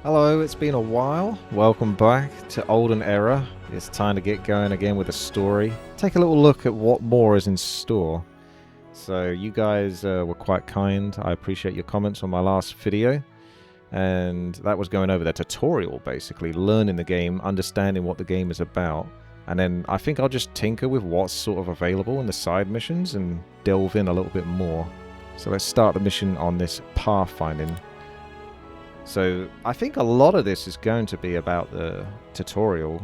Hello, it's been a while. Welcome back to Olden Era. It's time to get going again with a story. Take a little look at what more is in store. So you guys were quite kind. I appreciate your comments on my last video. And that was going over the tutorial, basically. Learning the game, understanding what the game is about. And then I think I'll just tinker with what's sort of available in the side missions and delve in a little bit more. So let's start the mission on this pathfinding. So I think a lot of this is going to be about the tutorial,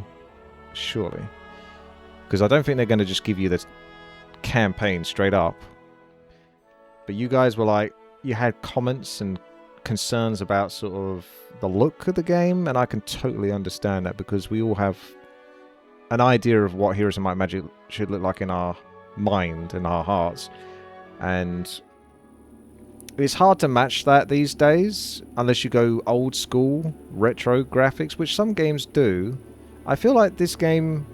surely. Because I don't think they're going to just give you the campaign straight up. But you guys were like, you had comments and concerns about sort of the look of the game, and I can totally understand that because we all have an idea of what Heroes of Might and Magic should look like in our mind and our hearts. And it's hard to match that these days, unless you go old school, retro graphics, which some games do. I feel like this game,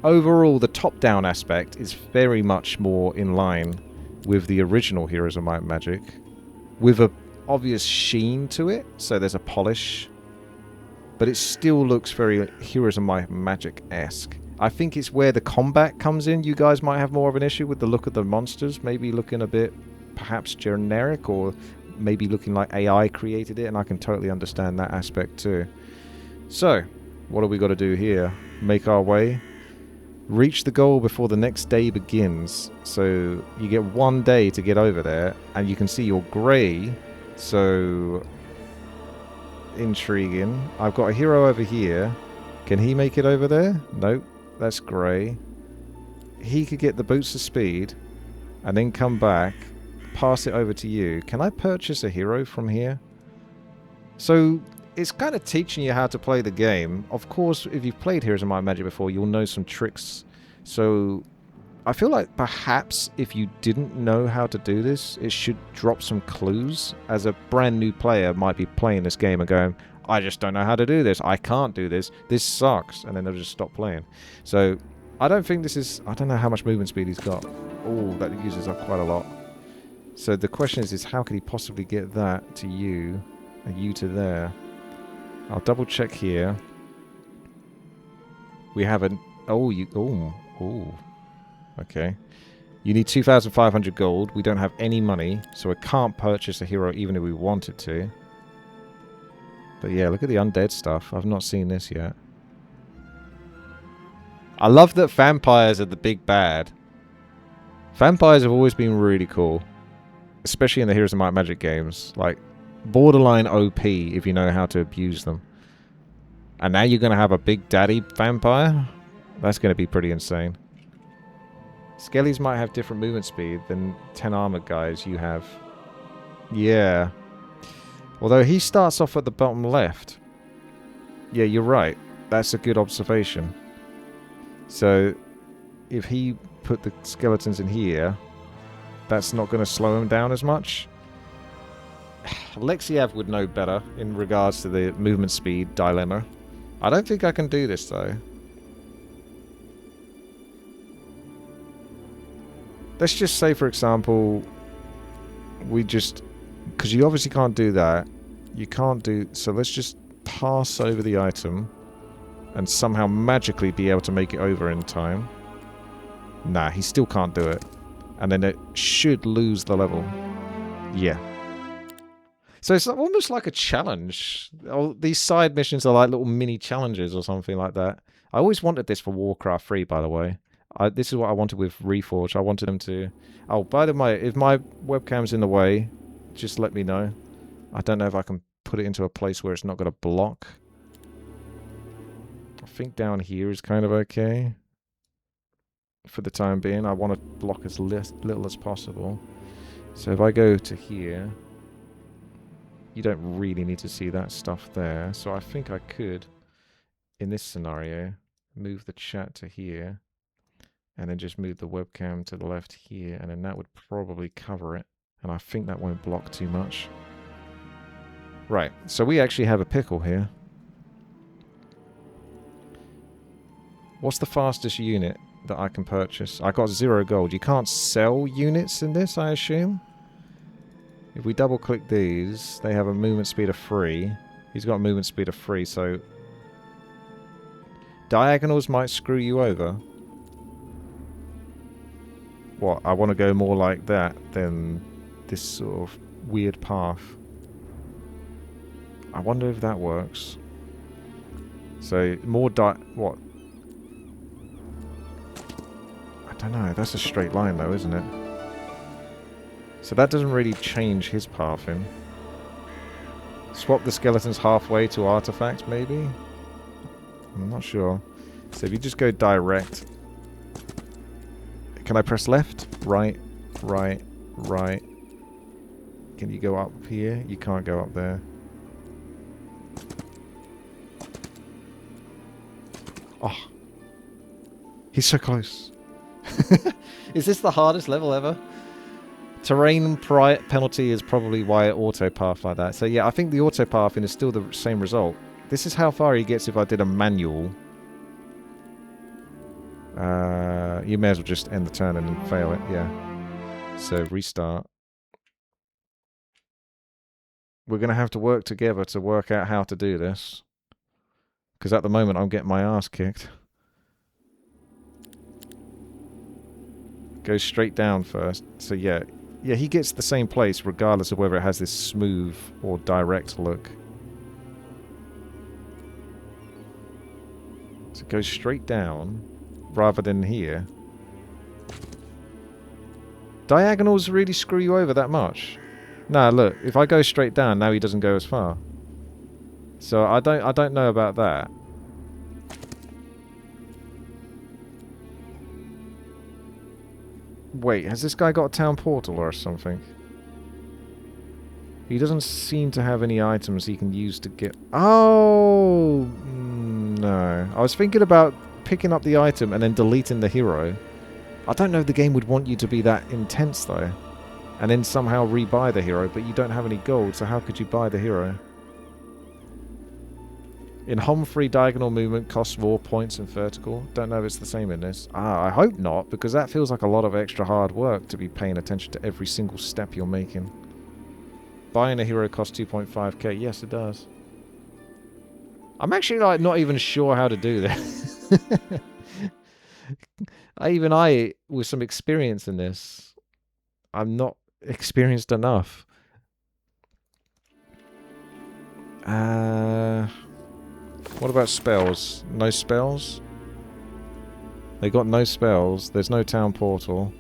overall, the top-down aspect is very much more in line with the original Heroes of Might and Magic, with a obvious sheen to it, so there's a polish, but it still looks very Heroes of Might and Magic-esque. I think it's where the combat comes in. You guys might have more of an issue with the look of the monsters, maybe looking a bit perhaps generic, or maybe looking like AI created it, and I can totally understand that aspect too. So, what do we got to do here? Make our way. Reach the goal before the next day begins. So, you get 1 day to get over there, and you can see you're grey, so intriguing. I've got a hero over here. Can he make it over there? Nope, that's grey. He could get the boots of speed, and then come back, pass it over to you. Can I purchase a hero from here? So it's kind of teaching you how to play the game. Of course, if you've played Heroes of Might and Magic before, you'll know some tricks. So I feel like perhaps if you didn't know how to do this, it should drop some clues. As a brand new player might be playing this game and going, I just don't know how to do this. I can't do this. This sucks. And then they'll just stop playing. So I don't think this is... I don't know how much movement speed he's got. Oh, that uses up quite a lot. So the question is how could he possibly get that to you, and you to there? I'll double check here. We have an... Oh, you... Oh. Okay. You need 2,500 gold. We don't have any money, so we can't purchase a hero even if we wanted to. But yeah, look at the undead stuff. I've not seen this yet. I love that vampires are the big bad. Vampires have always been really cool. Especially in the Heroes of Might and Magic games. Like, borderline OP if you know how to abuse them. And now you're going to have a big daddy vampire? That's going to be pretty insane. Skellies might have different movement speed than 10 armored guys you have. Yeah. Although he starts off at the bottom left. Yeah, you're right. That's a good observation. So, if he put the skeletons in here, that's not going to slow him down as much. Lexiev would know better in regards to the movement speed dilemma. I don't think I can do this though. Let's just say, for example, we just... because you obviously can't do that. You can't do... so let's just pass over the item and somehow magically be able to make it over in time. Nah, he still can't do it. And then it should lose the level. Yeah. So it's almost like a challenge. Oh, these side missions are like little mini challenges or something like that. I always wanted this for Warcraft 3, by the way. This is what I wanted with Reforged. I wanted them to... oh, by the way, if my webcam's in the way, just let me know. I don't know if I can put it into a place where it's not going to block. I think down here is kind of okay. For the time being, I want to block as little as possible. So if I go to here, you don't really need to see that stuff there. So I think I could, in this scenario, move the chat to here, and then just move the webcam to the left here, and then that would probably cover it. And I think that won't block too much. Right, so we actually have a pickle here. What's the fastest unit that I can purchase? I got 0 gold. You can't sell units in this, I assume? If we double click these, they have a movement speed of 3. He's got a movement speed of 3, so... Diagonals might screw you over. What, I want to go more like that than this sort of weird path. I wonder if that works. So, more what? I don't know, that's a straight line though, isn't it? So that doesn't really change his pathing. Swap the skeletons halfway to artifacts, maybe? I'm not sure. So if you just go direct... Can I press left? Right, right, right. Can you go up here? You can't go up there. Oh. He's so close. Is this the hardest level ever? Terrain penalty is probably why it auto-path like that. So yeah, I think the auto-pathing is still the same result. This is how far he gets if I did a manual. You may as well just end the turn and then fail it, yeah. So restart. We're going to have to work together to work out how to do this. Because at the moment I'm getting my ass kicked. Go straight down first. So yeah. Yeah, he gets the same place regardless of whether it has this smooth or direct look. So go straight down rather than here. Diagonals really screw you over that much? Nah, look, if I go straight down, now he doesn't go as far. So I don't know about that. Wait, has this guy got a town portal or something? He doesn't seem to have any items he can use to get... Oh! No. I was thinking about picking up the item and then deleting the hero. I don't know if the game would want you to be that intense, though. And then somehow rebuy the hero, but you don't have any gold, so how could you buy the hero? In home-free diagonal movement costs more points than vertical. Don't know if it's the same in this. I hope not, because that feels like a lot of extra hard work to be paying attention to every single step you're making. Buying a hero costs 2.5k. Yes, it does. I'm actually like not even sure how to do this. Even I, with some experience in this, I'm not experienced enough. What about spells? No spells? They got no spells. There's no town portal.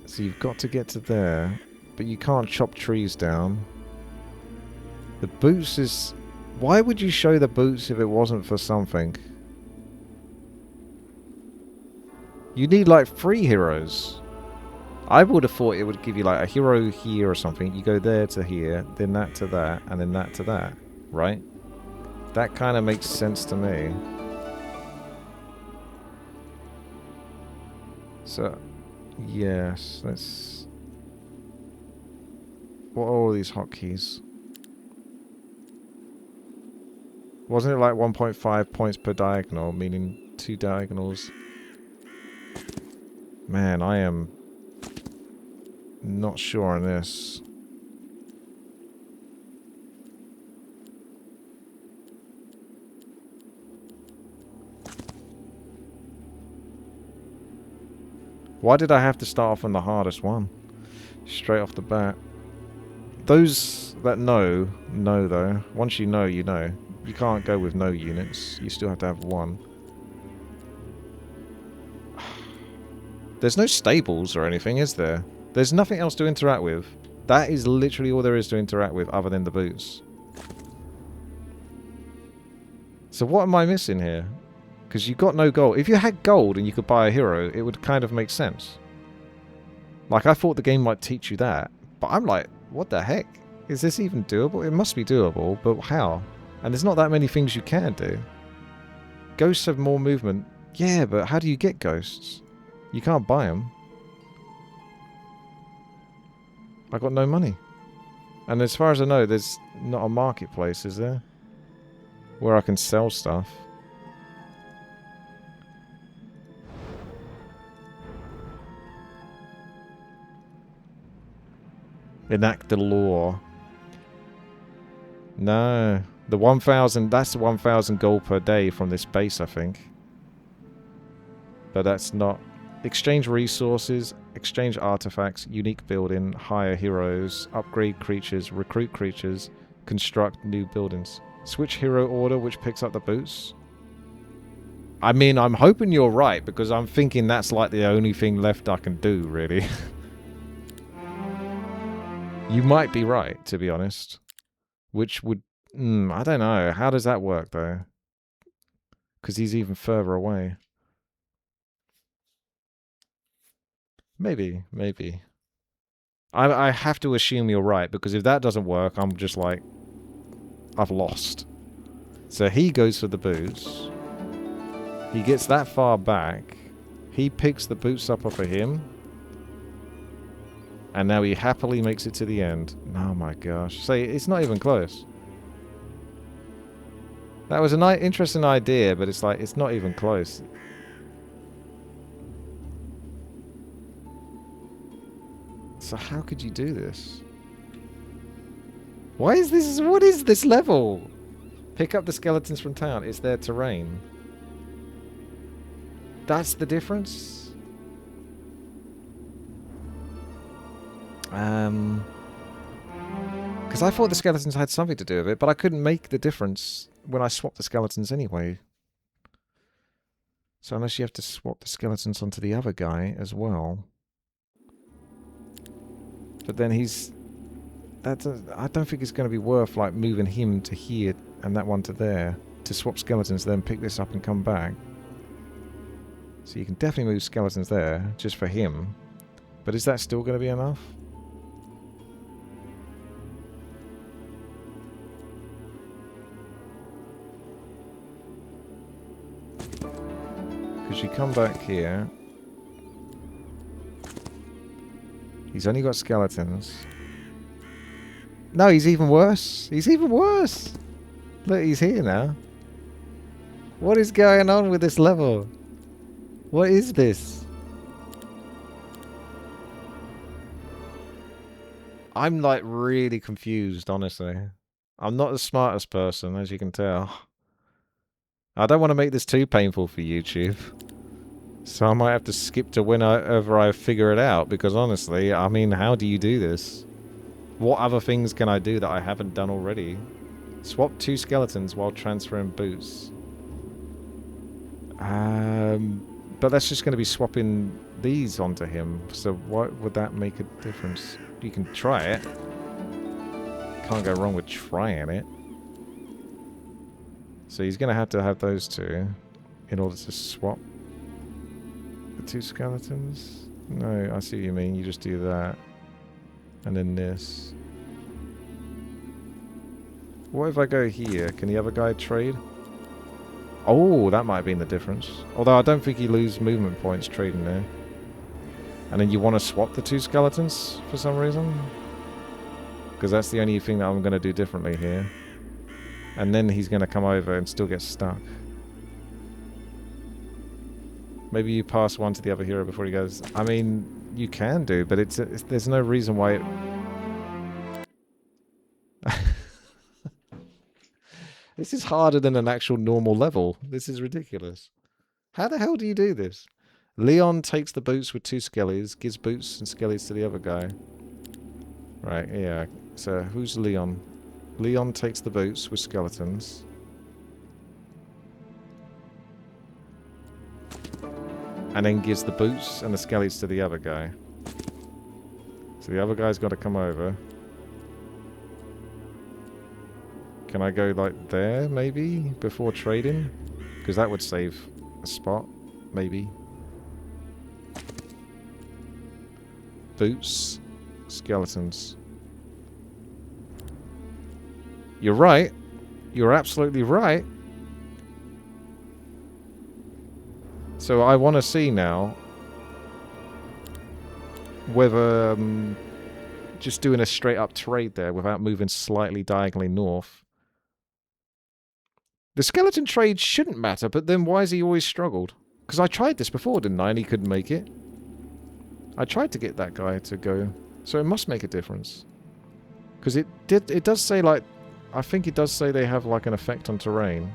So you've got to get to there. But you can't chop trees down. The boots is... Why would you show the boots if it wasn't for something? You need like 3 heroes. I would have thought it would give you like a hero here or something. You go there to here, then that to that, and then that to that. Right? That kind of makes sense to me. So, yes, let's... What are all these hotkeys? Wasn't it like 1.5 points per diagonal, meaning 2 diagonals? Man, I am not sure on this. Why did I have to start off on the hardest one? Straight off the bat. Those that know though. Once you know, you know. You can't go with no units. You still have to have 1. There's no stables or anything, is there? There's nothing else to interact with. That is literally all there is to interact with other than the boots. So what am I missing here? Because you got no gold. If you had gold and you could buy a hero, it would kind of make sense. Like, I thought the game might teach you that. But I'm like, what the heck? Is this even doable? It must be doable, but how? And there's not that many things you can do. Ghosts have more movement. Yeah, but how do you get ghosts? You can't buy them. I got no money. And as far as I know, there's not a marketplace, is there? Where I can sell stuff. Enact the law. No. The 1,000, that's 1,000 gold per day from this base, I think. But that's not... Exchange resources, exchange artifacts, unique building, hire heroes, upgrade creatures, recruit creatures, construct new buildings. Switch hero order, which picks up the boots. I mean, I'm hoping you're right, because I'm thinking that's like the only thing left I can do, really. You might be right, to be honest. Which would... I don't know. How does that work, though? Because he's even further away. Maybe, maybe. I have to assume you're right, because if that doesn't work, I'm just like... I've lost. So he goes for the boots. He gets that far back. He picks the boots up off of him. And now he happily makes it to the end. Oh my gosh. See, it's not even close. That was an interesting idea, but it's like, it's not even close. So how could you do this? Why is this... What is this level? Pick up the skeletons from town. It's their terrain. That's the difference? Because I thought the skeletons had something to do with it, but I couldn't make the difference when I swapped the skeletons anyway. So unless you have to swap the skeletons onto the other guy as well. But then he's... I don't think it's going to be worth like moving him to here and that one to there to swap skeletons, then pick this up and come back. So you can definitely move skeletons there just for him. But is that still going to be enough? Because you come back here. He's only got skeletons. No, he's even worse. He's even worse. Look, he's here now. What is going on with this level? What is this? I'm like really confused, honestly. I'm not the smartest person, as you can tell. I don't want to make this too painful for YouTube. So I might have to skip to whenever I figure it out, because honestly, I mean, how do you do this? What other things can I do that I haven't done already? Swap 2 skeletons while transferring boots. But that's just going to be swapping these onto him. So why would that make a difference? You can try it. Can't go wrong with trying it. So he's going to have those 2 in order to swap the 2 skeletons. No, I see what you mean. You just do that. And then this. What if I go here? Can the other guy trade? Oh, that might have been the difference. Although I don't think you lose movement points trading there. And then you want to swap the 2 skeletons for some reason? Because that's the only thing that I'm going to do differently here. And then he's going to come over and still get stuck. Maybe you pass one to the other hero before he goes. I mean, you can do, but it's there's no reason why it... This is harder than an actual normal level. This is ridiculous. How the hell do you do this? Leon takes the boots with 2 skellies, gives boots and skellies to the other guy. Right, yeah. So, who's Leon? Leon takes the boots with skeletons. And then gives the boots and the skellies to the other guy. So the other guy's got to come over. Can I go like there, maybe? Before trading? Because that would save a spot, maybe. Boots. Skeletons. You're right. You're absolutely right. So I want to see now whether just doing a straight up trade there without moving slightly diagonally north. The skeleton trade shouldn't matter, but then why has he always struggled? Because I tried this before, didn't I? And he couldn't make it. I tried to get that guy to go, so it must make a difference. Because it does say like I think it does say they have like an effect on terrain.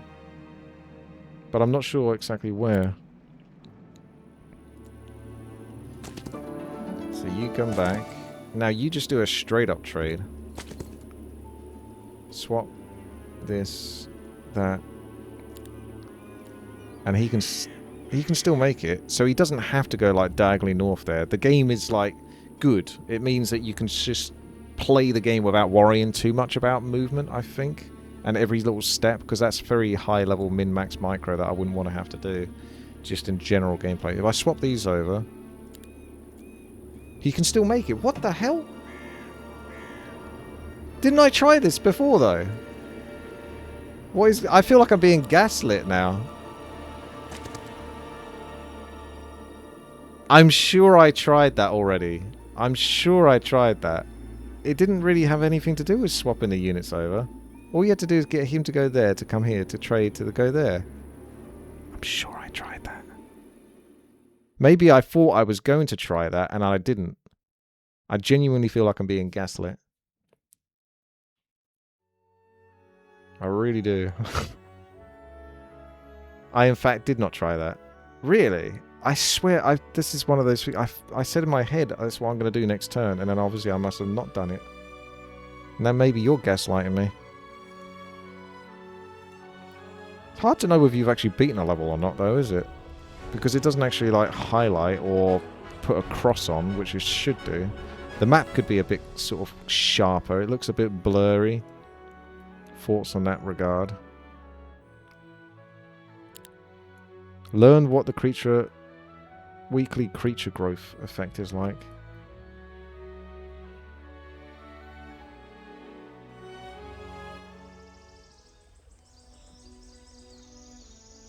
But I'm not sure exactly where. So you come back. Now you just do a straight up trade. Swap this, that. And he can still make it. So he doesn't have to go like diagonally north there. The game is like good. It means that you can just play the game without worrying too much about movement, I think. And every little step, because that's very high level min-max micro that I wouldn't want to have to do. Just in general gameplay. If I swap these over, he can still make it. What the hell? Didn't I try this before though? What is... I feel like I'm being gaslit now. I'm sure I tried that already. I'm sure I tried that. It didn't really have anything to do with swapping the units over. All you had to do is get him to go there, to come here, to trade, to go there. I'm sure I tried that. Maybe I thought I was going to try that, and I didn't. I genuinely feel like I'm being gaslit. I really do. I, in fact, did not try that. Really? I swear, this is one of those things. I said in my head, that's what I'm going to do next turn, and then obviously I must have not done it. Now maybe you're gaslighting me. It's hard to know whether you've actually beaten a level or not, though, is it? Because it doesn't actually, like, highlight or put a cross on, which it should do. The map could be a bit sort of sharper. It looks a bit blurry. Thoughts on that regard? Learn what the weekly creature growth effect is like.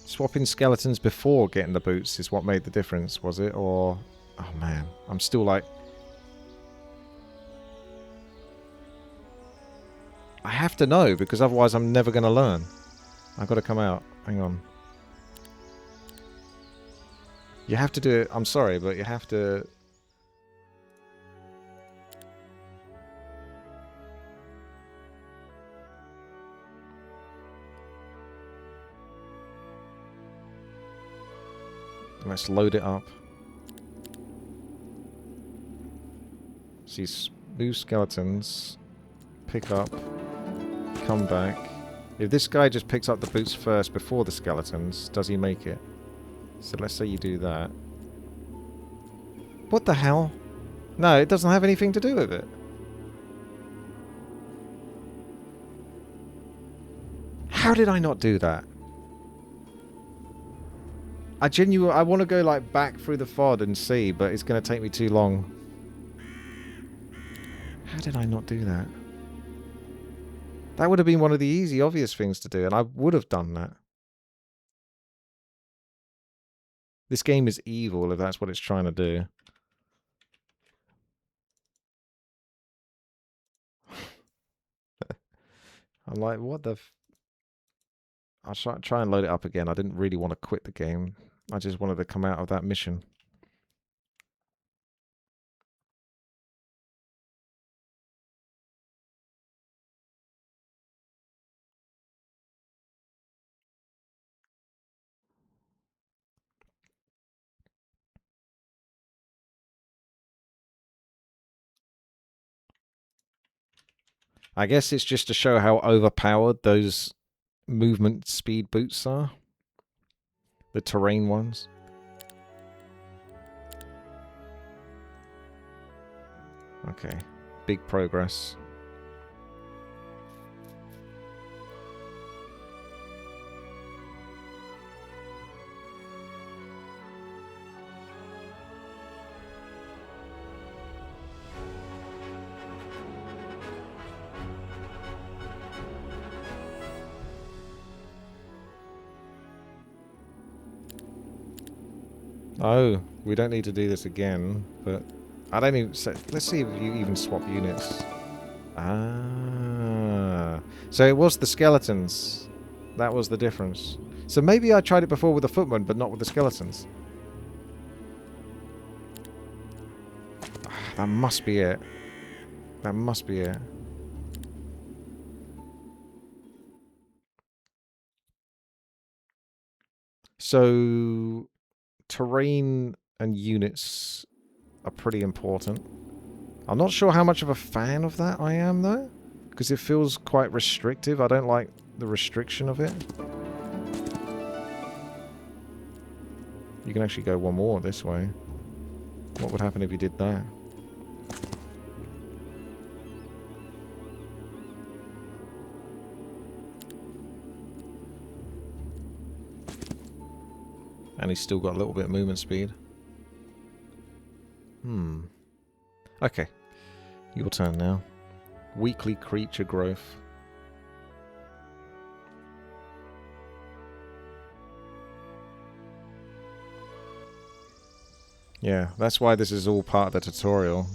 Swapping skeletons before getting the boots is what made the difference, was it? Or... oh man, I'm still like... I have to know, because otherwise I'm never going to learn. I've got to come out. Hang on. You have to do it. I'm sorry, but you have to... Let's load it up. See, move skeletons. Pick up. Come back. If this guy just picks up the boots first before the skeletons, does he make it? So let's say you do that. What the hell? No, it doesn't have anything to do with it. How did I not do that? I want to go like back through the FOD and see, but it's going to take me too long. How did I not do that? That would have been one of the easy, obvious things to do, and I would have done that. This game is evil if that's what it's trying to do. I'm like, what the... I'll try and load it up again. I didn't really want to quit the game. I just wanted to come out of that mission. I guess it's just to show how overpowered those movement speed boots are. The terrain ones. Okay. Big progress. Oh, we don't need to do this again, but I don't even... let's see if you even swap units. Ah. So it was the skeletons. That was the difference. So maybe I tried it before with the footmen, but not with the skeletons. That must be it. That must be it. So terrain and units are pretty important. I'm not sure how much of a fan of that I am, though, because it feels quite restrictive. I don't like the restriction of it. You can actually go one more this way. What would happen if you did that? And he's still got a little bit of movement speed. Okay. Your turn now. Weekly creature growth. Yeah, that's why this is all part of the tutorial.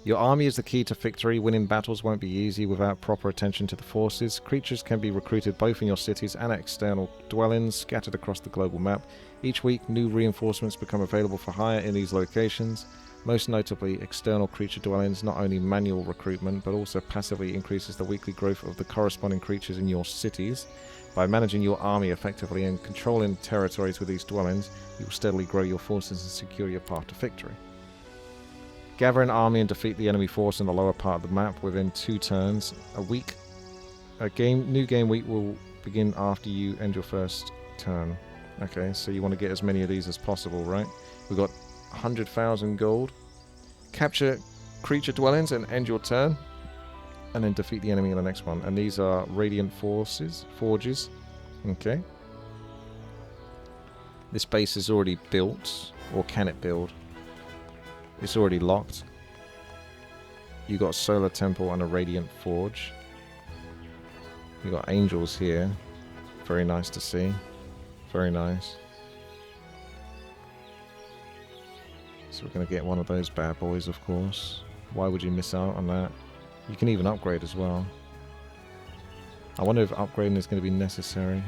Your army is the key to victory. Winning battles won't be easy without proper attention to the forces. Creatures can be recruited both in your cities and at external dwellings scattered across the global map. Each week, new reinforcements become available for hire in these locations. Most notably, external creature dwellings not only manual recruitment, but also passively increases the weekly growth of the corresponding creatures in your cities. By managing your army effectively and controlling territories with these dwellings, you will steadily grow your forces and secure your path to victory. Gather an army and defeat the enemy force in the lower part of the map within 2 turns. New game week will begin after you end your first turn. Okay, so you want to get as many of these as possible, right? We've got 100,000 gold. Capture creature dwellings and end your turn. And then defeat the enemy in the next one. And these are Radiant Forges. Okay. This base is already built. Or can it build? It's already locked. You got a Solar Temple and a Radiant Forge. You got angels here. Very nice to see. Very nice. So we're going to get one of those bad boys, of course. Why would you miss out on that? You can even upgrade as well. I wonder if upgrading is going to be necessary.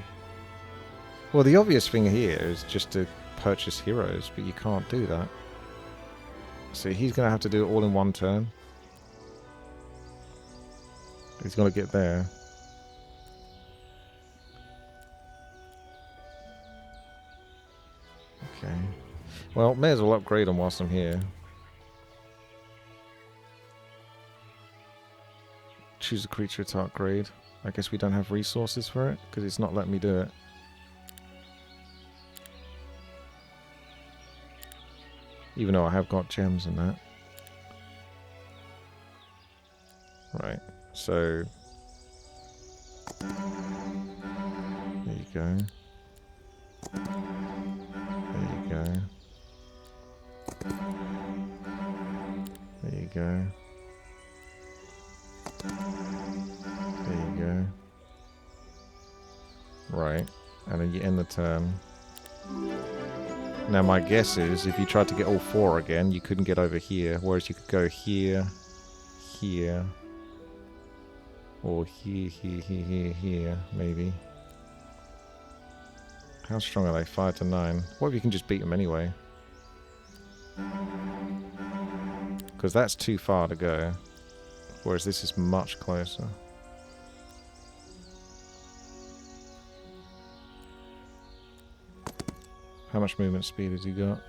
Well, the obvious thing here is just to purchase heroes, but you can't do that. So he's going to have to do it all in one turn. He's going to get there. Okay. Well, may as well upgrade him whilst I'm here. Choose a creature to upgrade. I guess we don't have resources for it, because it's not letting me do it. Even though I have got gems and that. Right, so... there you go. There you go. There you go. There you go. Right, and then you end the turn. Now my guess is, if you tried to get all 4 again, you couldn't get over here, whereas you could go here, here, or here, maybe. How strong are they? 5 to 9. What if you can just beat them anyway? Because that's too far to go, whereas this is much closer. How much movement speed has he got?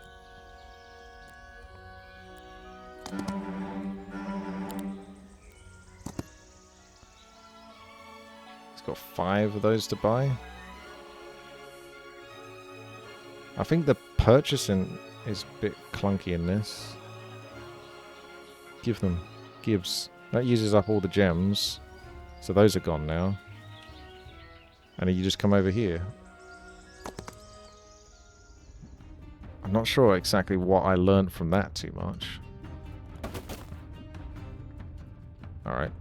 He's got 5 of those to buy. I think the purchasing is a bit clunky in this. Give them. Gives. That uses up all the gems. So those are gone now. And then you just come over here. I'm not sure exactly what I learned from that too much. Alright.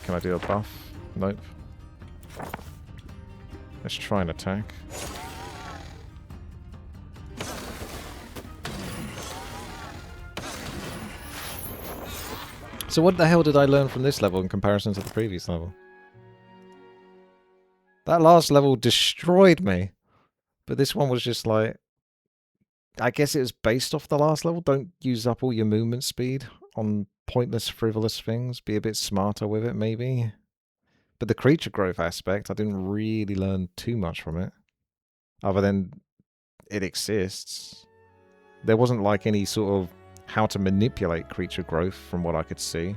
Can I do a buff? Nope. Let's try and attack. So what the hell did I learn from this level in comparison to the previous level? That last level destroyed me. But this one was just like... I guess it was based off the last level. Don't use up all your movement speed on pointless, frivolous things. Be a bit smarter with it, maybe. But the creature growth aspect, I didn't really learn too much from it. other than it exists. There wasn't like any sort of how to manipulate creature growth from what I could see.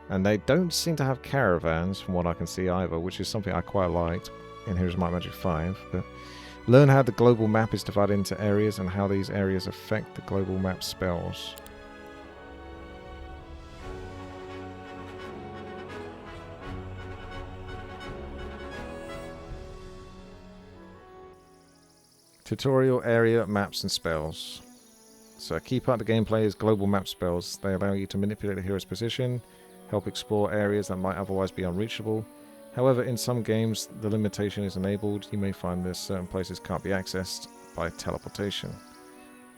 And they don't seem to have caravans from what I can see either, which is something I quite liked in Heroes of Might and Magic 5. But learn how the global map is divided into areas and how these areas affect the global map spells. Tutorial area maps and spells. So a key part of the gameplay is global map spells. They allow you to manipulate the hero's position, help explore areas that might otherwise be unreachable. However, in some games, the limitation is enabled. You may find that certain places can't be accessed by teleportation.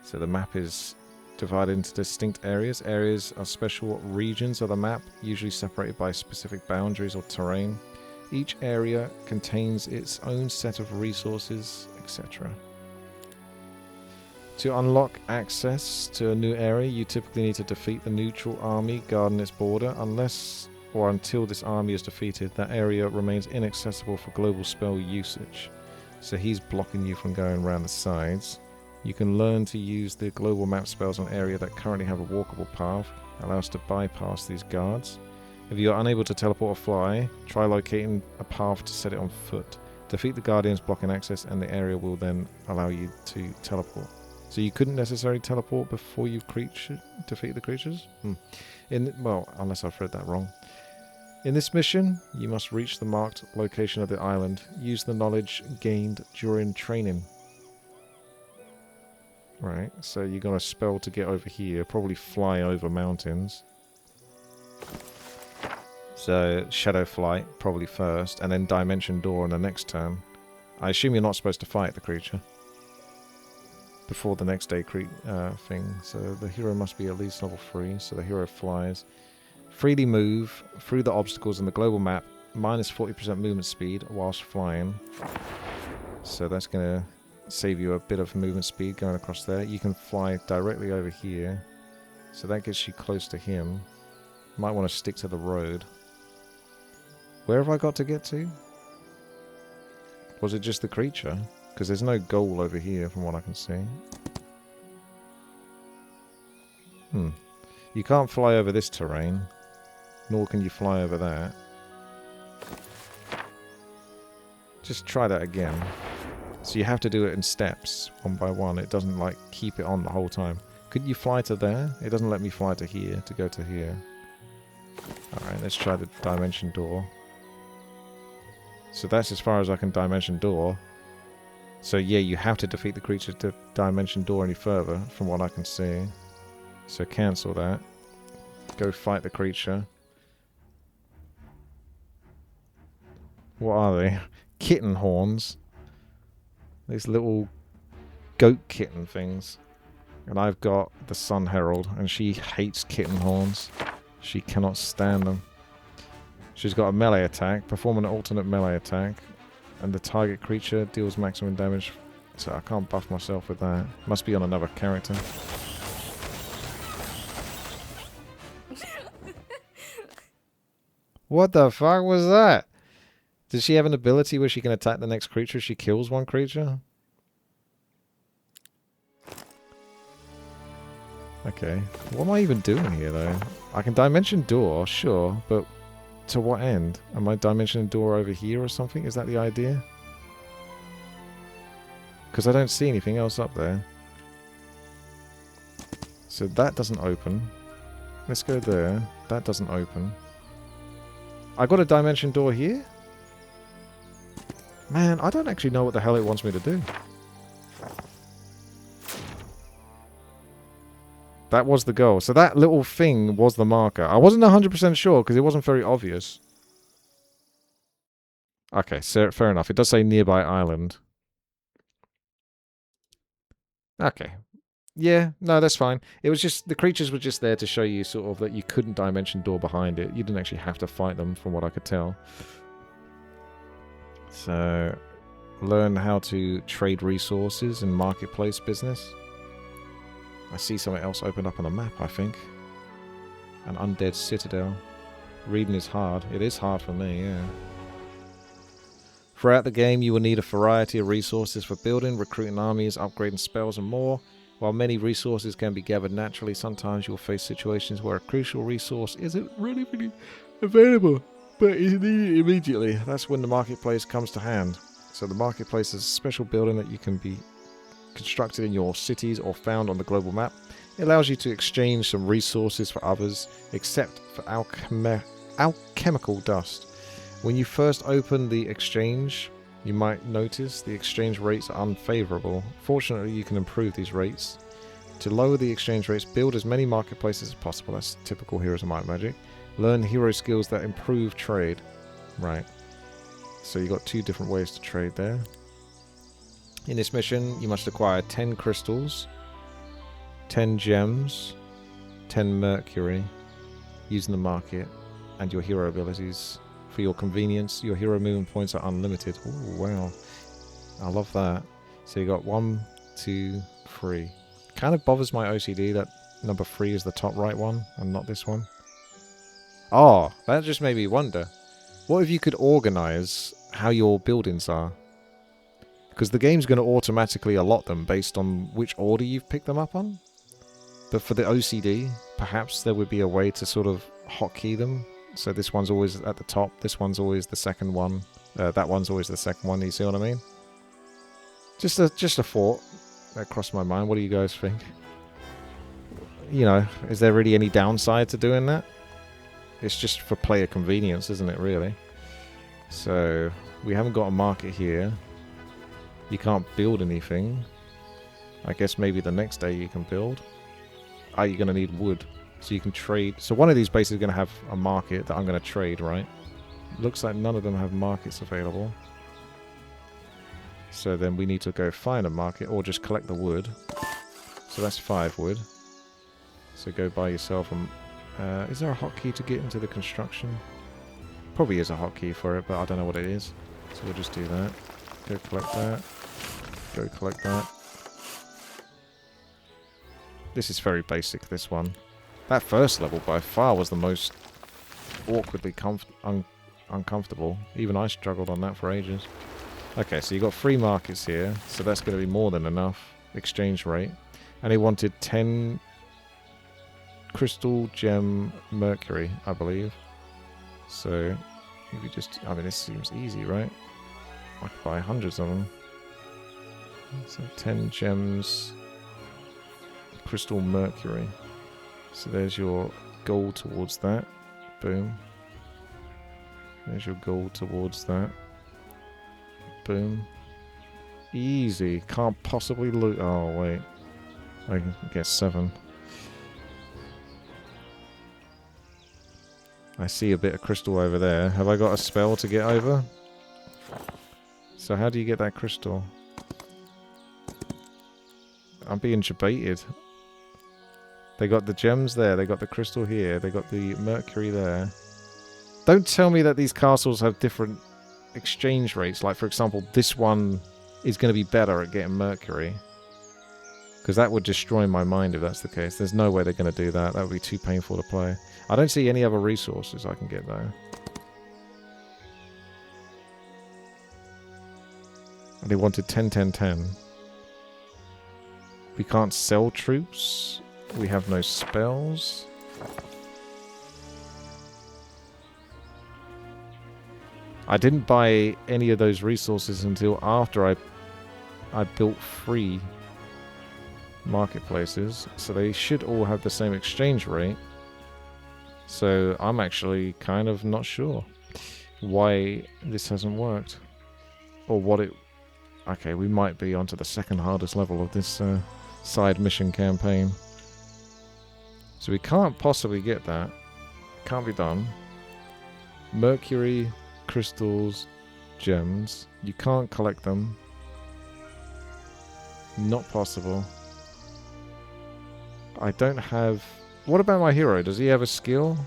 So the map is divided into distinct areas. Areas are special regions of the map, usually separated by specific boundaries or terrain. Each area contains its own set of resources, etc. To unlock access to a new area, you typically need to defeat the neutral army guarding its border. Unless or until this army is defeated, that area remains inaccessible for global spell usage. So he's blocking you from going around the sides. You can learn to use the global map spells on an area that currently have a walkable path, allow us to bypass these guards. If you are unable to teleport or fly, try locating a path to set it on foot. Defeat the guardians blocking access and the area will then allow you to teleport. So you couldn't necessarily teleport before you defeat the creatures? Well, unless I've read that wrong. In this mission, you must reach the marked location of the island. Use the knowledge gained during training. Right, so you got a spell to get over here. Probably fly over mountains. So Shadow Flight probably first, and then Dimension Door on the next turn. I assume you're not supposed to fight the creature before the next day thing. So the hero must be at least level 3. So the hero flies. Freely move through the obstacles on the global map. Minus 40% movement speed whilst flying. So that's going to save you a bit of movement speed going across there. You can fly directly over here. So that gets you close to him. Might want to stick to the road. Where have I got to get to? Was it just the creature? Because there's no goal over here from what I can see. You can't fly over this terrain. Nor can you fly over that. Just try that again. So you have to do it in steps, one by one. It doesn't like keep it on the whole time. Could you fly to there? It doesn't let me fly to here, to go to here. Alright, let's try the Dimension Door. So that's as far as I can Dimension Door. So yeah, you have to defeat the creature to Dimension Door any further, from what I can see. So cancel that. Go fight the creature. What are they? Kitten horns. These little goat kitten things. And I've got the Sun Herald, and she hates kitten horns. She cannot stand them. She's got a melee attack. Perform an alternate melee attack. And the target creature deals maximum damage. So I can't buff myself with that. Must be on another character. What the fuck was that? Does she have an ability where she can attack the next creature if she kills one creature? Okay. What am I even doing here, though? I can Dimension Door, sure, but to what end? Am I Dimension Door over here or something? Is that the idea? Because I don't see anything else up there. So that doesn't open. Let's go there. That doesn't open. I got a Dimension Door here? Man, I don't actually know what the hell it wants me to do. That was the goal. So that little thing was the marker. I wasn't 100% sure because it wasn't very obvious. Okay, so fair enough. It does say nearby island. Okay. Yeah, no, that's fine. It was just, the creatures were just there to show you sort of that you couldn't Dimension Door behind it. You didn't actually have to fight them from what I could tell. So, learn how to trade resources in marketplace business. I see something else opened up on the map, I think. An undead citadel. Reading is hard. It is hard for me, yeah. Throughout the game, you will need a variety of resources for building, recruiting armies, upgrading spells, and more. While many resources can be gathered naturally, sometimes you'll face situations where a crucial resource isn't really available, but is needed immediately. That's when the marketplace comes to hand. So the marketplace is a special building that you can be constructed in your cities or found on the global map. It allows you to exchange some resources for others, except for alchemical dust. When you first open the exchange, you might notice the exchange rates are unfavorable. Fortunately, you can improve these rates. To lower the exchange rates, build as many marketplaces as possible. That's typical Heroes of Might and Magic. Learn hero skills that improve trade. Right. So you got 2 different ways to trade there. In this mission, you must acquire 10 crystals, 10 gems, 10 mercury, using the market, and your hero abilities. For your convenience, your hero movement points are unlimited. Ooh, wow. I love that. So you got 1, 2, 3. Kind of bothers my OCD that number 3 is the top right one and not this one. Oh, that just made me wonder. What if you could organize how your buildings are? Because the game's going to automatically allot them based on which order you've picked them up on. But for the OCD, perhaps there would be a way to sort of hotkey them. So this one's always at the top, this one's always the second one, that one's always the second one, you see what I mean? Just a thought that crossed my mind. What do you guys think? You know, is there really any downside to doing that? It's just for player convenience, isn't it, really? So, we haven't got a market here. You can't build anything. I guess maybe the next day you can build. Are you going to need wood? So you can trade. So one of these bases is going to have a market that I'm going to trade, right? Looks like none of them have markets available. So then we need to go find a market or just collect the wood. So that's 5 wood. So go buy yourself a... is there a hotkey to get into the construction? Probably is a hotkey for it, but I don't know what it is. So we'll just do that. Go collect that. Go collect that. This is very basic, this one. That first level by far was the most awkwardly uncomfortable. Even I struggled on that for ages. Okay, so you got 3 markets here, so that's going to be more than enough exchange rate. And he wanted 10 crystal, gem, mercury, I believe. So if you just, I mean, this seems easy, right? I could buy hundreds of them. So 10 gems, crystal, mercury. So there's your gold towards that. Boom. There's your gold towards that. Boom. Easy. Can't possibly loot. Oh, wait. I can get 7. I see a bit of crystal over there. Have I got a spell to get over? So how do you get that crystal? I'm being debated. They got the gems there, they got the crystal here, they got the mercury there. Don't tell me that these castles have different exchange rates. Like, for example, this one is going to be better at getting mercury. Because that would destroy my mind if that's the case. There's no way they're going to do that. That would be too painful to play. I don't see any other resources I can get, though. And they wanted 10, 10, 10. We can't sell troops. We have no spells. I didn't buy any of those resources until after I built 3 marketplaces. So they should all have the same exchange rate. So I'm actually kind of not sure why this hasn't worked. Or what it... Okay, we might be onto the second hardest level of this side mission campaign. So we can't possibly get that. Can't be done. Mercury, crystals, gems. You can't collect them. Not possible. I don't have... What about my hero? Does he have a skill?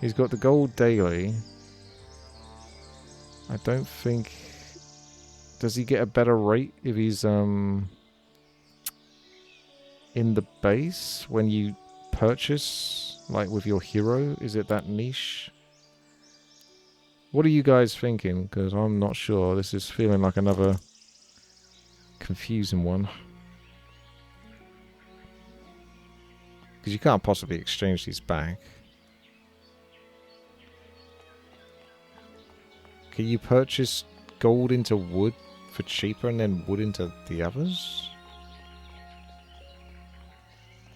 He's got the gold daily. I don't think... Does he get a better rate if he's in the base when you purchase, like with your hero? Is it that niche? What are you guys thinking? Because I'm not sure. This is feeling like another confusing one. Because you can't possibly exchange these back. Can you purchase gold into wood for cheaper and then wood into the others?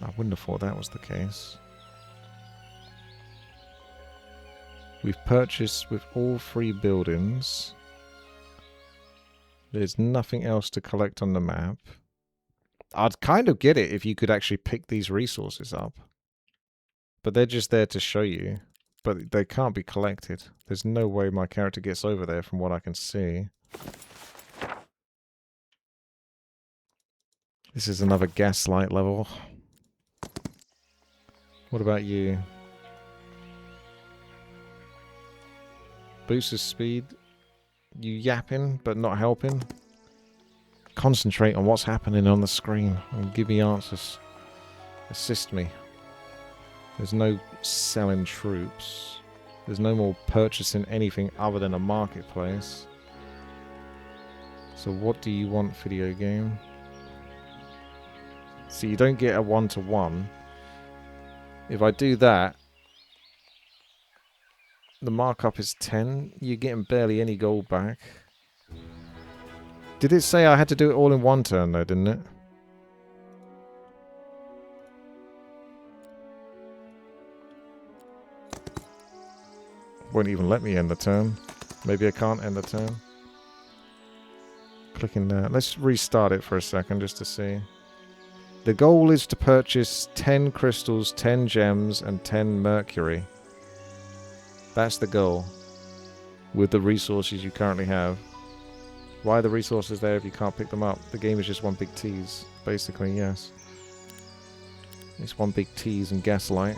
I wouldn't have thought that was the case. We've purchased with all 3 buildings. There's nothing else to collect on the map. I'd kind of get it if you could actually pick these resources up. But they're just there to show you. But they can't be collected. There's no way my character gets over there from what I can see. This is another gaslight level. What about you? Boosts his speed. You yapping, but not helping. Concentrate on what's happening on the screen and give me answers. Assist me. There's no selling troops. There's no more purchasing anything other than a marketplace. So what do you want, video game? So you don't get a 1-to-1. If I do that, the markup is 10. You're getting barely any gold back. Did it say I had to do it all in one turn though, didn't it? Won't even let me end the turn. Maybe I can't end the turn. Clicking that. Let's restart it for a second just to see. The goal is to purchase 10 crystals, 10 gems, and 10 mercury. That's the goal. With the resources you currently have. Why are the resources there if you can't pick them up? The game is just one big tease. Basically, yes. It's one big tease and gaslight.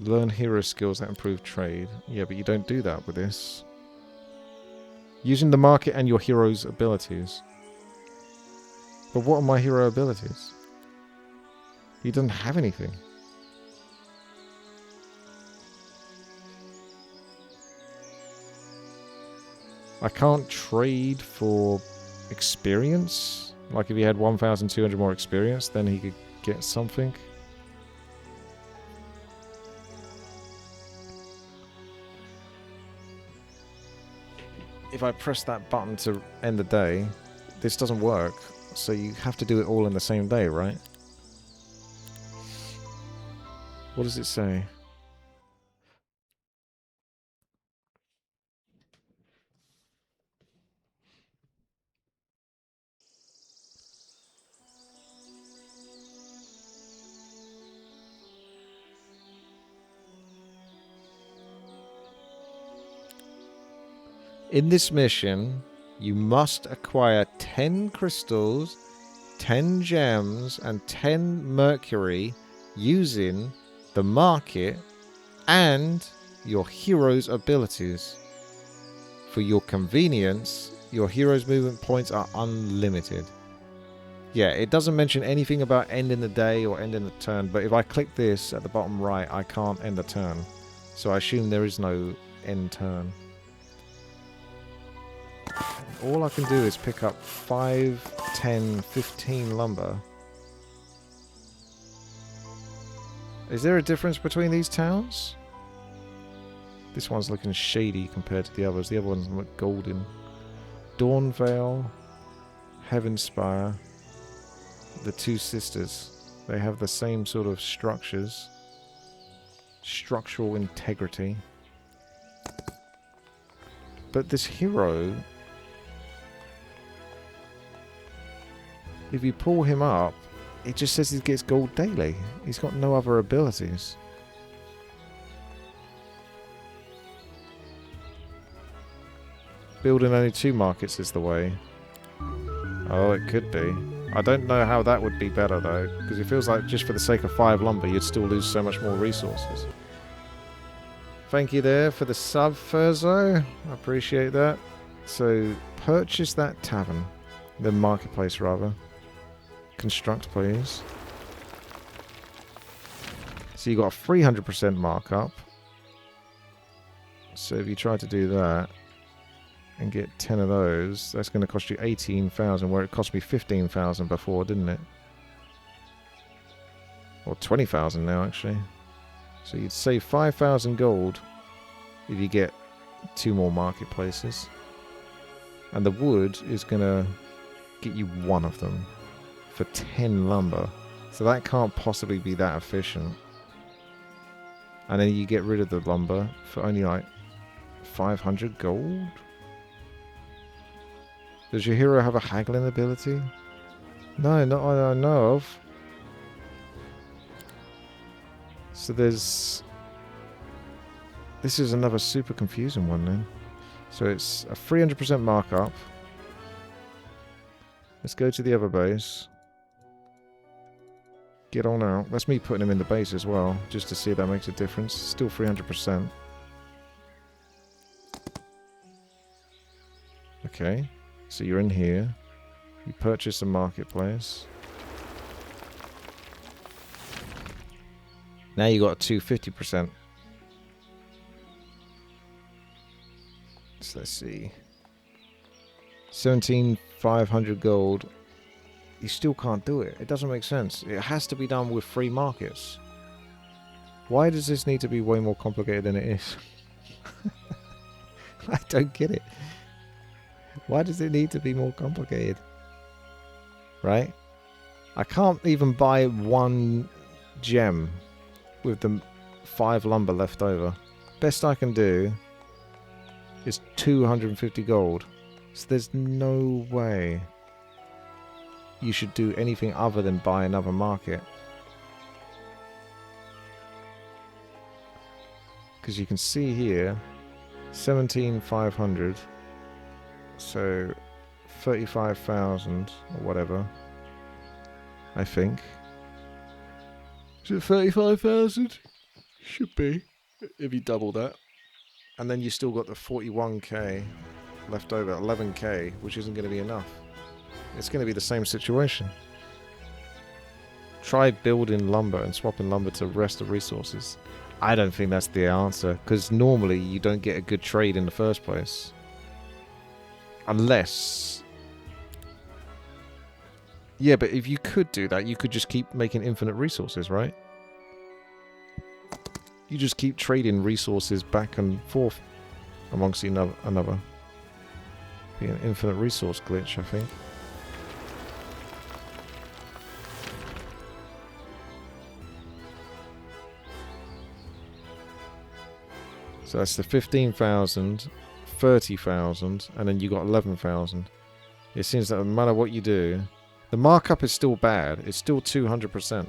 Learn hero skills that improve trade. Yeah, but you don't do that with this. Using the market and your hero's abilities. But what are my hero abilities? He doesn't have anything. I can't trade for experience. Like if he had 1,200 more experience, then he could get something. If I press that button to end the day, this doesn't work. So you have to do it all in the same day, right? What does it say? In this mission, you must acquire 10 crystals, 10 gems, and 10 mercury using the market and your hero's abilities. For your convenience, your hero's movement points are unlimited. Yeah, it doesn't mention anything about ending the day or ending the turn, but if I click this at the bottom right, I can't end the turn. So I assume there is no end turn. All I can do is pick up 5, 10, 15 lumber. Is there a difference between these towns? This one's looking shady compared to the others. The other ones look golden. Dawnvale, Heavenspire, the Two Sisters. They have the same sort of structures. Structural integrity. But this hero... If you pull him up, it just says he gets gold daily. He's got no other abilities. Building only 2 markets is the way. Oh, it could be. I don't know how that would be better though, because it feels like just for the sake of 5 lumber, you'd still lose so much more resources. Thank you there for the sub, Furzo. I appreciate that. So, purchase that tavern. The marketplace, rather. Construct, please. So you got a 300% markup. So if you try to do that and get 10 of those, that's going to cost you 18,000, where it cost me 15,000 before, didn't it? Or 20,000 now, actually. So you'd save 5,000 gold if you get 2 more marketplaces. And the wood is going to get you 1 of them for 10 lumber. So that can't possibly be that efficient. And then you get rid of the lumber for only like 500 gold? Does your hero have a haggling ability? No, not I know of. So there's... This is another super confusing one then. So it's a 300% markup. Let's go to the other base. Get on out. That's me putting him in the base as well, just to see if that makes a difference. Still 300%. Okay. So you're in here. You purchase a marketplace. Now you got a 250%. So let's see. 17,500 gold. You still can't do it. It doesn't make sense. It has to be done with free markets. Why does this need to be way more complicated than it is? I don't get it. Why does it need to be more complicated? Right? I can't even buy 1 gem with the 5 lumber left over. Best I can do is 250 gold. So there's no way you should do anything other than buy another market. Because you can see here, 17,500. So 35,000 or whatever. I think. Is it 35,000? Should be. If you double that. And then you still got the 41k left over, 11k, which isn't going to be enough. It's going to be the same situation. Try building lumber and swapping lumber to rest of resources. I don't think that's the answer, because normally you don't get a good trade in the first place. Unless... Yeah, but if you could do that, you could just keep making infinite resources, right? You just keep trading resources back and forth amongst another. Be an infinite resource glitch, I think. So that's the 15,000, 30,000, and then you got 11,000. It seems that no matter what you do, the markup is still bad. It's still 200%.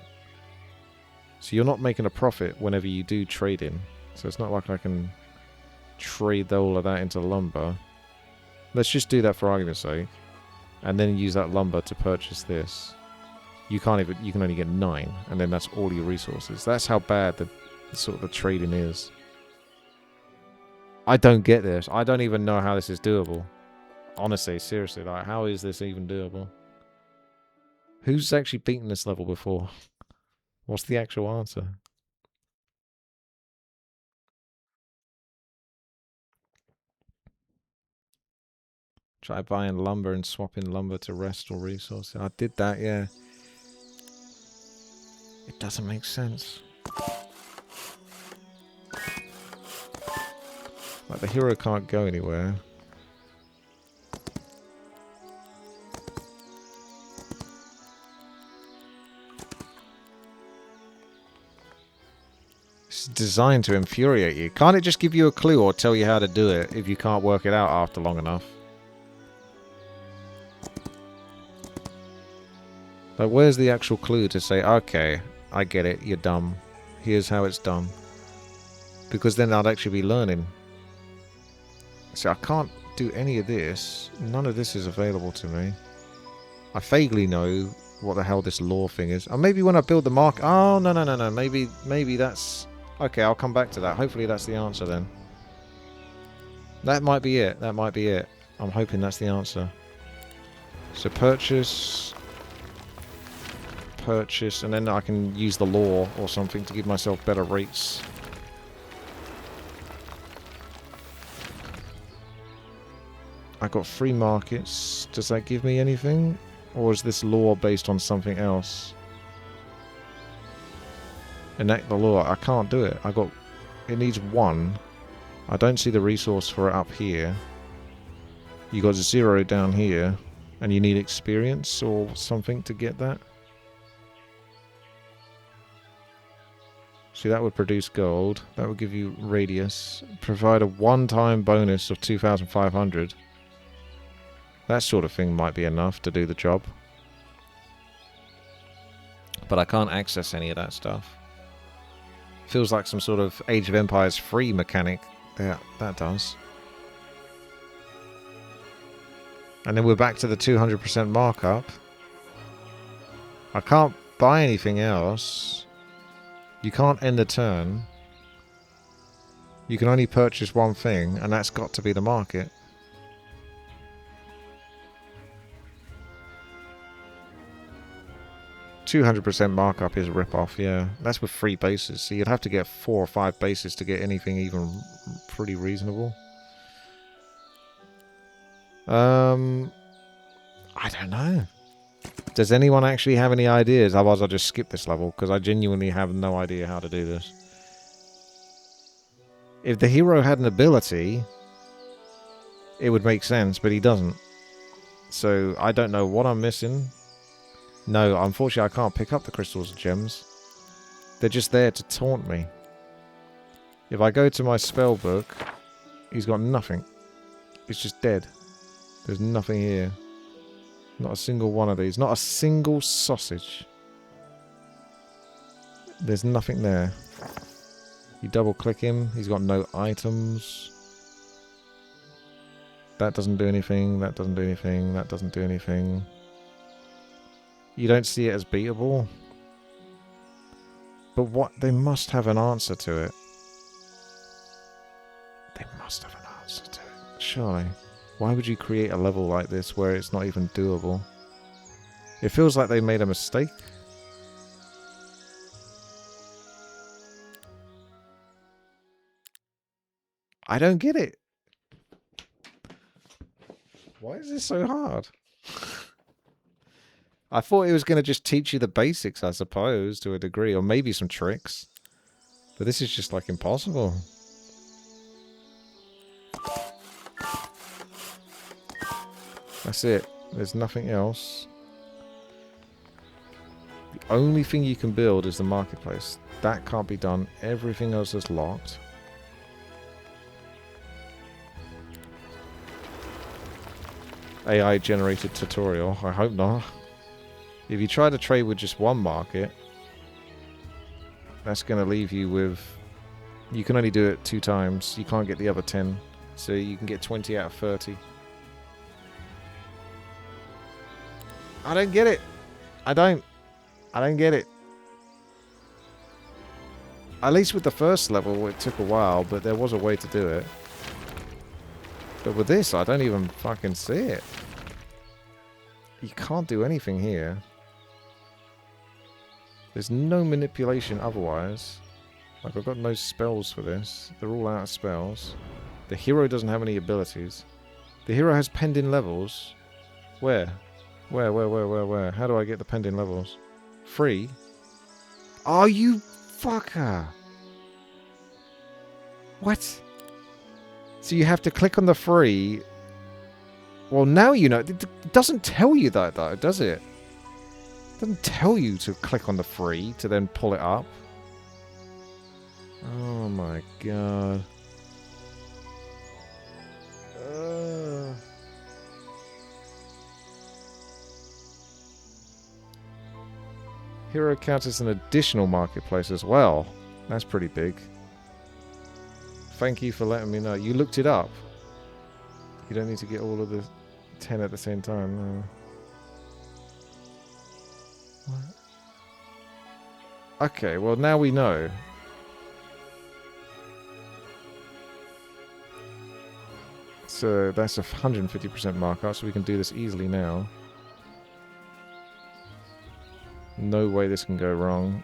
So you're not making a profit whenever you do trading. So it's not like I can trade all of that into lumber. Let's just do that for argument's sake. And then use that lumber to purchase this. You can't even, you can only get 9, and then that's all your resources. That's how bad the sort of the trading is. I don't get this. I don't even know how this is doable. Honestly, seriously, like, how is this even doable? Who's actually beaten this level before? What's the actual answer? Try buying lumber and swapping lumber to rest or resources. I did that, yeah. It doesn't make sense. Like, the hero can't go anywhere. It's designed to infuriate you. Can't it just give you a clue or tell you how to do it if you can't work it out after long enough? Like, where's the actual clue to say, okay, I get it, you're dumb. Here's how it's done. Because then I'd actually be learning. So I can't do any of this. None of this is available to me. I vaguely know what the hell this law thing is. Or maybe when I build the mark... Oh, no. Maybe that's... Okay, I'll come back to that. Hopefully that's the answer then. That might be it. That might be it. I'm hoping that's the answer. So purchase, and then I can use the law or something to give myself better rates. I got free markets. Does that give me anything? Or is this law based on something else? Enact the law. I can't do it. It needs 1. I don't see the resource for it up here. You got 0 down here. And you need experience or something to get that. See, that would produce gold. That would give you radius. Provide a one-time bonus of 2,500. That sort of thing might be enough to do the job. But I can't access any of that stuff. Feels like some sort of Age of Empires free mechanic. Yeah, that does. And then we're back to the 200% markup. I can't buy anything else. You can't end the turn. You can only purchase one thing, and that's got to be the market. $200% markup is a rip-off, yeah. That's with 3 bases, so you'd have to get 4 or 5 bases to get anything even pretty reasonable. I don't know. Does anyone actually have any ideas? Otherwise I'll just skip this level, because I genuinely have no idea how to do this. If the hero had an ability, it would make sense, but he doesn't. So I don't know what I'm missing. No, unfortunately I can't pick up the crystals and gems. They're just there to taunt me. If I go to my spell book, he's got nothing. It's just dead. There's nothing here. Not a single one of these. Not a single sausage. There's nothing there. You double click him. He's got no items. That doesn't do anything. That doesn't do anything. That doesn't do anything. You don't see it as beatable. But what? They must have an answer to it. They must have an answer to it. Surely. Why would you create a level like this where it's not even doable? It feels like they made a mistake. I don't get it. Why is this so hard? I thought it was going to just teach you the basics, I suppose, to a degree, or maybe some tricks. But this is just like impossible. That's it. There's nothing else. The only thing you can build is the marketplace. That can't be done. Everything else is locked. AI generated tutorial. I hope not. If you try to trade with just one market, that's going to leave you with... You can only do it 2 times. You can't get the other 10. So you can get 20 out of 30. I don't get it. I don't get it. At least with the first level, it took a while, but there was a way to do it. But with this, I don't even fucking see it. You can't do anything here. There's no manipulation otherwise. Like, I've got no spells for this. They're all out of spells. The hero doesn't have any abilities. The hero has pending levels. Where? Where? How do I get the pending levels? Free? Oh, you fucker! What? So you have to click on the free. Well, now you know. It doesn't tell you that, though, does it? It doesn't tell you to click on the free to then pull it up. Oh my god. Hero counts as an additional marketplace as well. That's pretty big. Thank you for letting me know. You looked it up. You don't need to get all of the 10 at the same time. No. What? Okay, well now we know. So that's a 150% markup, so we can do this easily now. No way this can go wrong.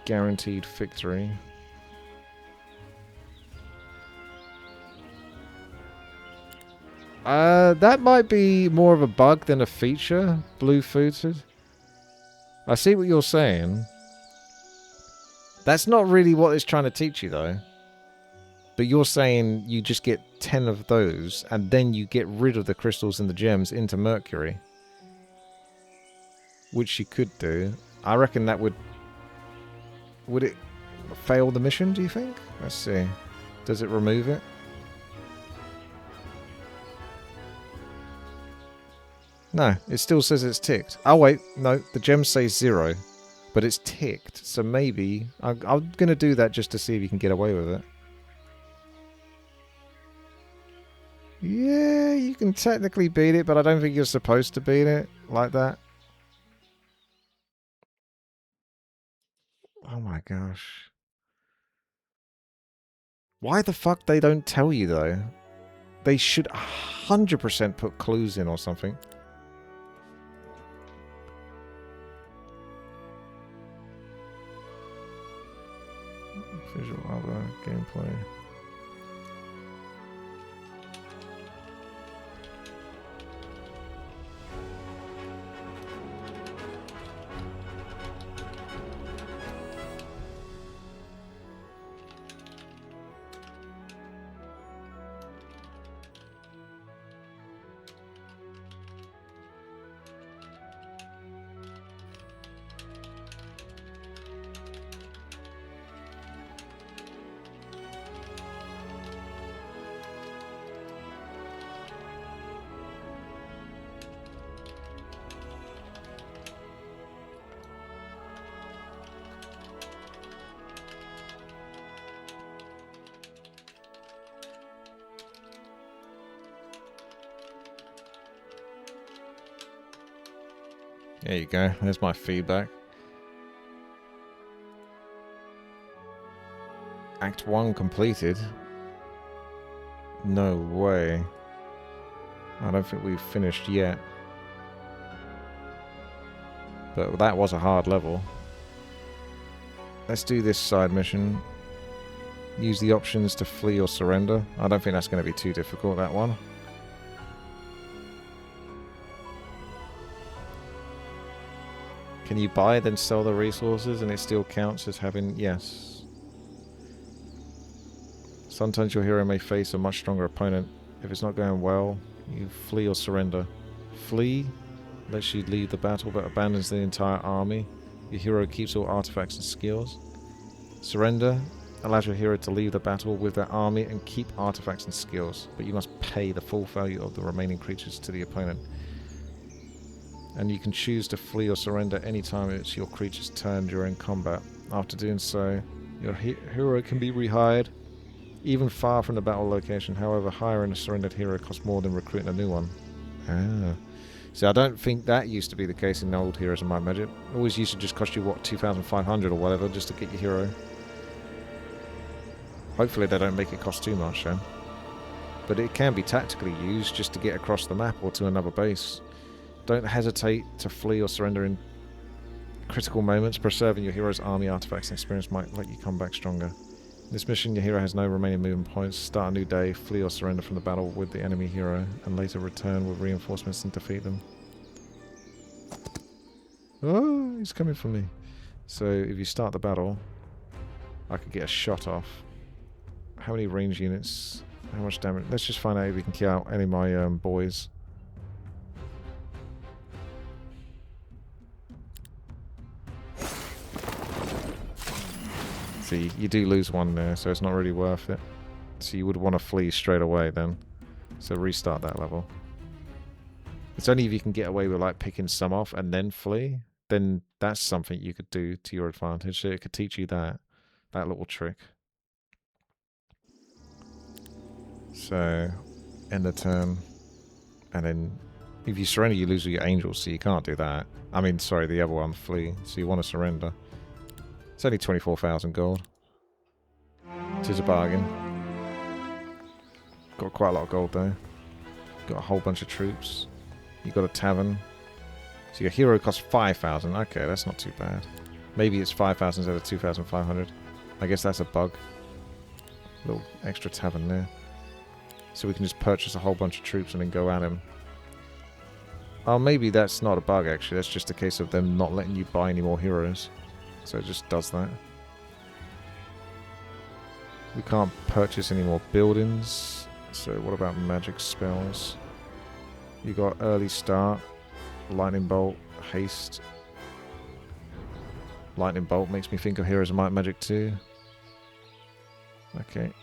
Guaranteed victory. That might be more of a bug than a feature, blue-footed. I see what you're saying. That's not really what it's trying to teach you, though. But you're saying you just get 10 of those, and then you get rid of the crystals and the gems into Mercury. Which you could do. I reckon that would... Would it fail the mission, do you think? Let's see. Does it remove it? No, it still says it's ticked. Oh wait, no, the gem says 0. But it's ticked, so maybe... I'm going to do that just to see if you can get away with it. Yeah, you can technically beat it, but I don't think you're supposed to beat it like that. Oh my gosh. Why the fuck they don't tell you, though? They should 100% put clues in or something. Visual other gameplay. There you go. There's my feedback. Act 1 completed. No way. I don't think we've finished yet. But that was a hard level. Let's do this side mission. Use the options to flee or surrender. I don't think that's going to be too difficult, that one. Can you buy then sell the resources and it still counts as having... Yes. Sometimes your hero may face a much stronger opponent. If it's not going well, you flee or surrender. Flee lets you leave the battle but abandons the entire army. Your hero keeps all artifacts and skills. Surrender allows your hero to leave the battle with their army and keep artifacts and skills, but you must pay the full value of the remaining creatures to the opponent. And you can choose to flee or surrender anytime it's your creature's turn during combat. After doing so, your hero can be rehired, even far from the battle location. However, hiring a surrendered hero costs more than recruiting a new one. Ah. See, I don't think that used to be the case in old Heroes of Might and Magic. It always used to just cost you, what, 2,500 or whatever, just to get your hero. Hopefully they don't make it cost too much, then. But it can be tactically used just to get across the map or to another base. Don't hesitate to flee or surrender in critical moments. Preserving your hero's army artifacts and experience might let you come back stronger. In this mission, your hero has no remaining movement points. Start a new day, flee or surrender from the battle with the enemy hero, and later return with reinforcements and defeat them. Oh, he's coming for me. So if you start the battle, I could get a shot off. How many range units? How much damage? Let's just find out if we can kill out any of my boys. See, you do lose one there, so it's not really worth it. So you would want to flee straight away then. So restart that level. It's only if you can get away with like picking some off and then flee, then that's something you could do to your advantage. So it could teach you that little trick. So end the turn, and then if you surrender, you lose your angels, so you can't do that. I mean, sorry, the other one, flee. So you want to surrender. It's only 24,000 gold. It is a bargain. Got Got quite a lot of gold though. Got a whole bunch of troops. You got a tavern. So your hero costs 5,000. Okay, that's not too bad. Maybe it's 5,000 instead of 2,500. I guess that's a bug. Little extra tavern there. So we can just purchase a whole bunch of troops and then go at him. Oh, maybe that's not a bug actually. That's just a case of them not letting you buy any more heroes. So it just does that. We can't purchase any more buildings. So what about magic spells? You got early start, lightning bolt, haste. Lightning bolt makes me think of Heroes of Might and Magic 2. Okay.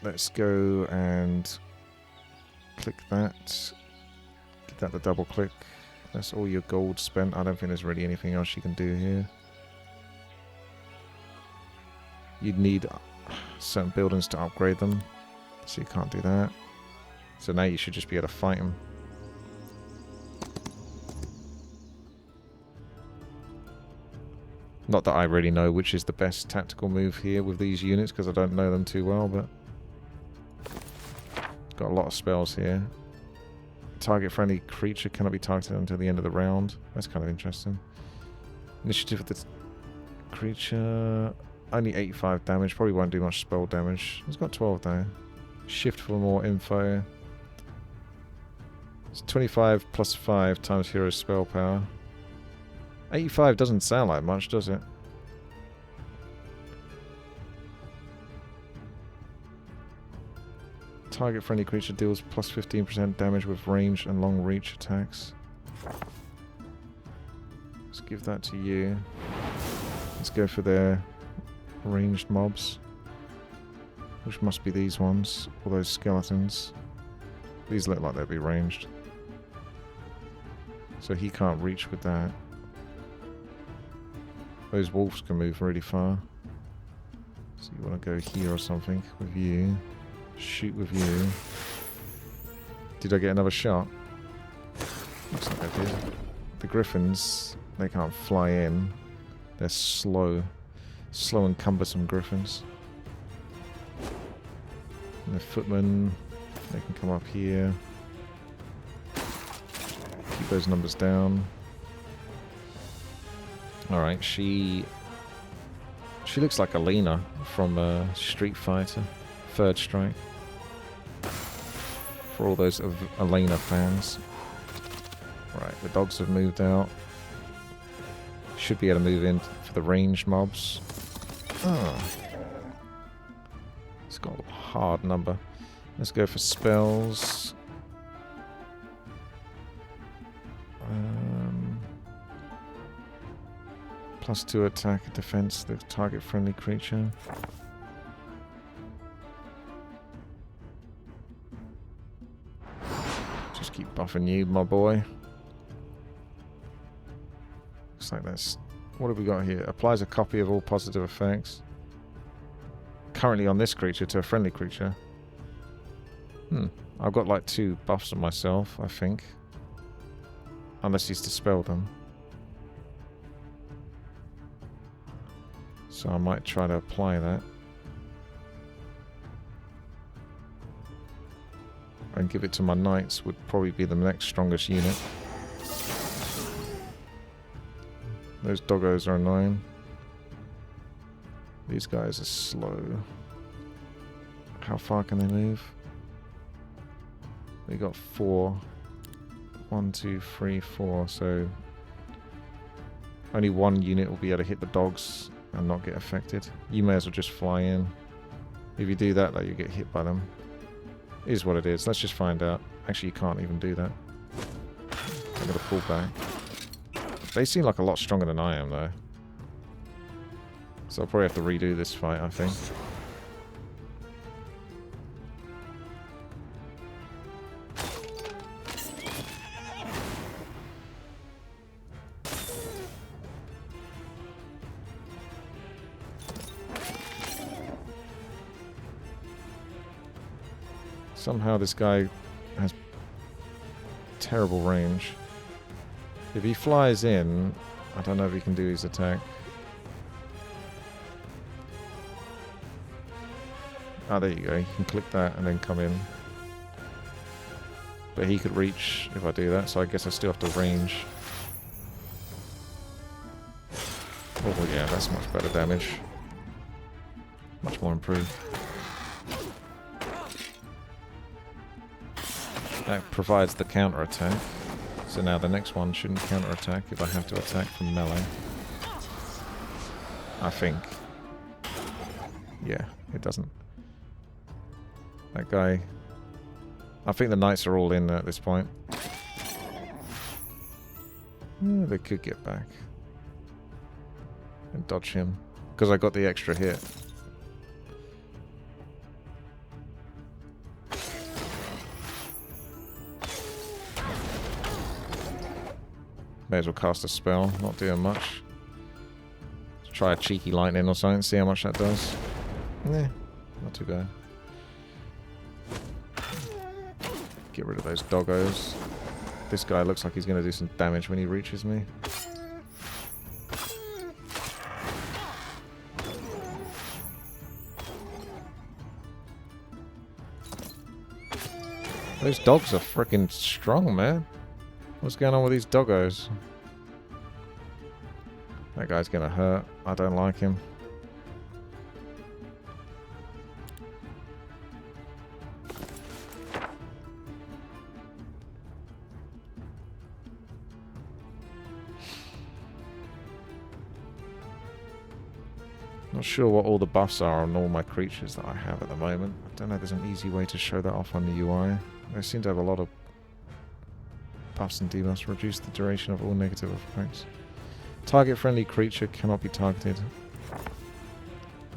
Let's go and click that. Give that the double click. That's all your gold spent. I don't think there's really anything else you can do here. You'd need certain buildings to upgrade them. So you can't do that. So now you should just be able to fight them. Not that I really know which is the best tactical move here with these units, because I don't know them too well, but... Got a lot of spells here. Target friendly creature cannot be targeted until the end of the round. That's kind of interesting. Initiative of the creature... Only 85 damage. Probably won't do much spell damage. It's got 12 though. Shift for more info. It's 25 plus 5 times hero spell power. 85 doesn't sound like much, does it? Target friendly creature deals plus 15% damage with ranged and long reach attacks. Let's give that to you. Let's go for their ranged mobs. Which must be these ones. All those skeletons. These look like they'll be ranged. So he can't reach with that. Those wolves can move really far. So you want to go here or something with you. Shoot with you. Did I get another shot? Looks like I did. The griffins, they can't fly in. They're slow. Slow and cumbersome griffins. And the footmen, they can come up here. Keep those numbers down. Alright, she looks like Alina from Street Fighter, Third Strike. For all those Alina fans. Right, the dogs have moved out. Should be able to move in for the ranged mobs. Oh. It's got a hard number. Let's go for spells. +2 attack and defense, the target friendly creature. Just keep buffing you, my boy. Looks like that's... What have we got here? Applies a copy of all positive effects. Currently on this creature to a friendly creature. I've got like 2 buffs on myself, I think. Unless he's dispelled them. So I might try to apply that. And give it to my knights would probably be the next strongest unit. Those doggos are annoying. These guys are slow. How far can they move? They got 4. 1, 2, 3, 4. So only 1 unit will be able to hit the dogs and not get affected. You may as well just fly in. If you do that, though, you get hit by them. It is what it is. Let's just find out. Actually, you can't even do that. I'm going to pull back. They seem like a lot stronger than I am, though. So I'll probably have to redo this fight, I think. Somehow this guy has terrible range. If he flies in, I don't know if he can do his attack. Oh, there you go. You can click that and then come in. But he could reach if I do that, so I guess I still have to range. Oh yeah, that's much better damage. Much more improved. That provides the counterattack. So now the next one shouldn't counterattack if I have to attack from melee. I think. Yeah, it doesn't. That guy... I think the knights are all in at this point. Yeah, they could get back. And dodge him. Because I got the extra hit. May as well cast a spell, not doing much. Let's try a cheeky lightning or something, see how much that does. Nah, not too bad. Get rid of those doggos. This guy looks like he's going to do some damage when he reaches me. Those dogs are freaking strong, man. What's going on with these doggos? That guy's going to hurt. I don't like him. Not sure what all the buffs are on all my creatures that I have at the moment. I don't know if there's an easy way to show that off on the UI. They seem to have a lot of buffs and debuffs. Reduce the duration of all negative effects. Target friendly creature cannot be targeted.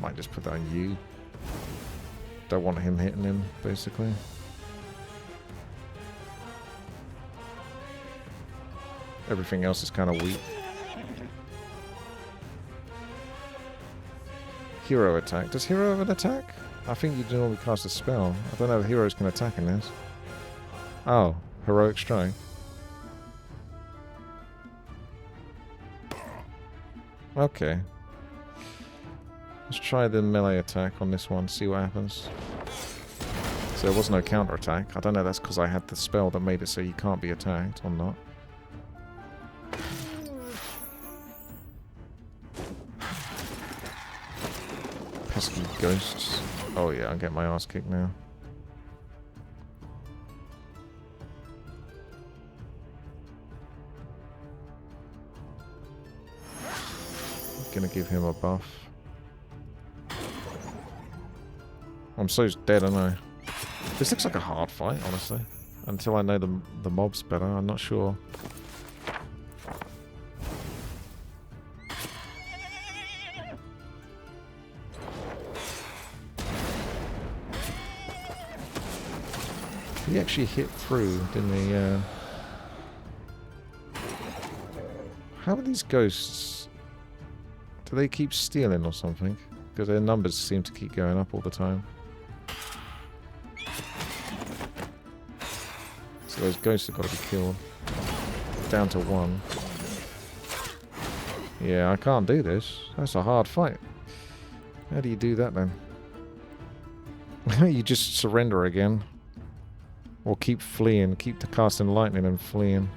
Might just put that on you. Don't want him hitting him, basically. Everything else is kind of weak. Hero attack. Does hero have an attack? I think you normally cast a spell. I don't know if heroes can attack in this. Oh, heroic strike. Okay. Let's try the melee attack on this one, see what happens. So there was no counter attack. I don't know if that's because I had the spell that made it so you can't be attacked or not. Pesky ghosts. Oh yeah, I'm getting my ass kicked now. Gonna give him a buff. I'm so dead, aren't I? This looks like a hard fight, honestly. Until I know the mobs better, I'm not sure. He actually hit through, didn't he? How are these ghosts? Do they keep stealing or something? Because their numbers seem to keep going up all the time. So those ghosts have got to be killed. Down to one. Yeah, I can't do this. That's a hard fight. How do you do that then? You just surrender again. Or keep fleeing. Keep casting lightning and fleeing.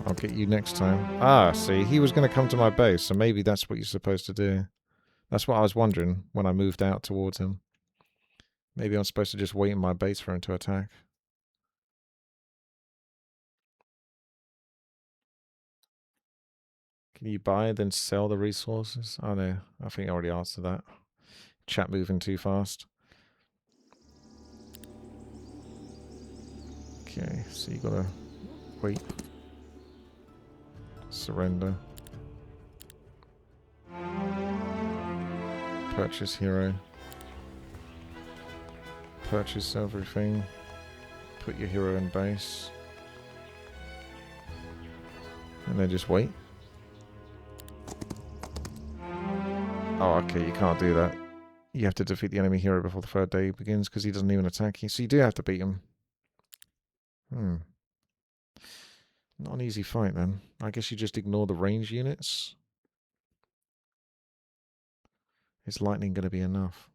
I'll get you next time. Ah, see, he was going to come to my base, so maybe that's what you're supposed to do. That's what I was wondering when I moved out towards him. Maybe I'm supposed to just wait in my base for him to attack. Can you buy then sell the resources? Oh no, I think I already answered that. Chat moving too fast. Okay, so you gotta wait. Surrender. Purchase hero. Purchase everything. Put your hero in base. And then just wait. Oh, okay, you can't do that. You have to defeat the enemy hero before the third day begins because he doesn't even attack you. So you do have to beat him. Not an easy fight then. I guess you just ignore the range units. Is lightning going to be enough?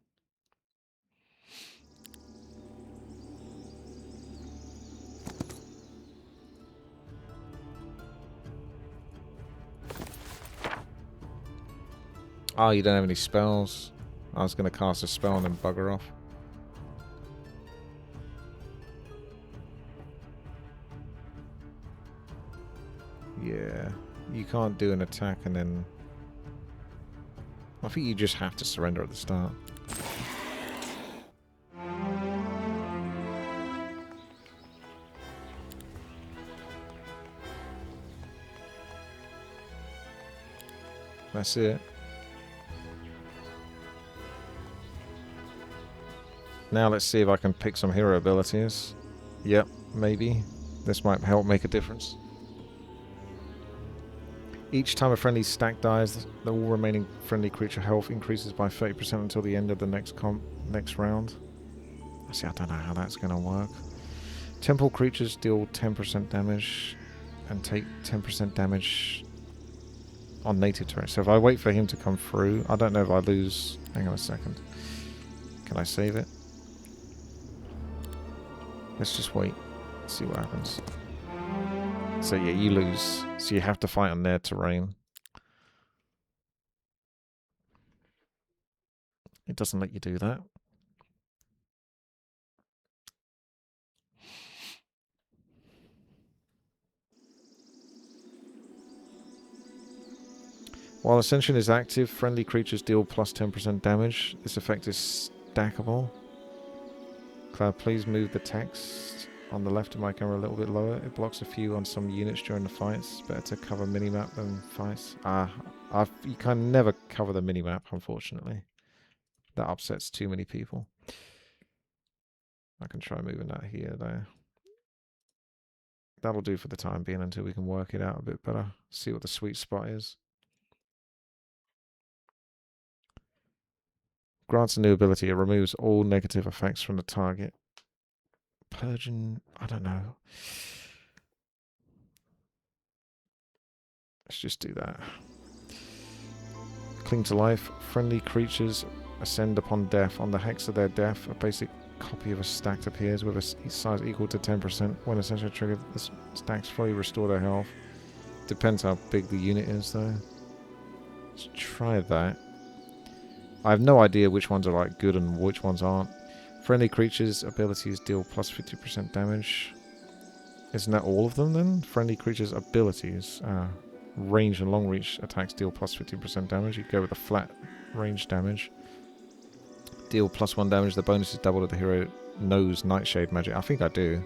Oh, you don't have any spells? I was going to cast a spell and then bugger off. Yeah, you can't do an attack and then... I think you just have to surrender at the start. That's it. Now let's see if I can pick some hero abilities. Yep, maybe. This might help make a difference. Each time a friendly stack dies, the all remaining friendly creature health increases by 30% until the end of the next round. See, I don't know how that's going to work. Temple creatures deal 10% damage and take 10% damage on native terrain. So if I wait for him to come through, I don't know if I lose... Hang on a second. Can I save it? Let's just wait. See what happens. So yeah, you lose. So you have to fight on their terrain. It doesn't let you do that. While Ascension is active, friendly creatures deal plus 10% damage. This effect is stackable. Cloud, please move the text on the left of my camera a little bit lower. It blocks a few on some units during the fights. Better to cover minimap than fights. You can never cover the minimap, unfortunately. That upsets too many people. I can try moving that here, though. That'll do for the time being until we can work it out a bit better. See what the sweet spot is. Grants a new ability. It removes all negative effects from the target. Purging... I don't know. Let's just do that. Cling to life. Friendly creatures ascend upon death. On the hex of their death, a basic copy of a stack appears with a size equal to 10%. When essentially triggered, the stacks fully restore their health. Depends how big the unit is, though. Let's try that. I have no idea which ones are like good and which ones aren't. Friendly creatures' abilities deal plus 50% damage. Isn't that all of them then? Friendly creatures' abilities. Range and long reach attacks deal plus 15% damage. You go with the flat range damage. Deal plus 1 damage. The bonus is doubled if the hero knows Nightshade magic. I think I do.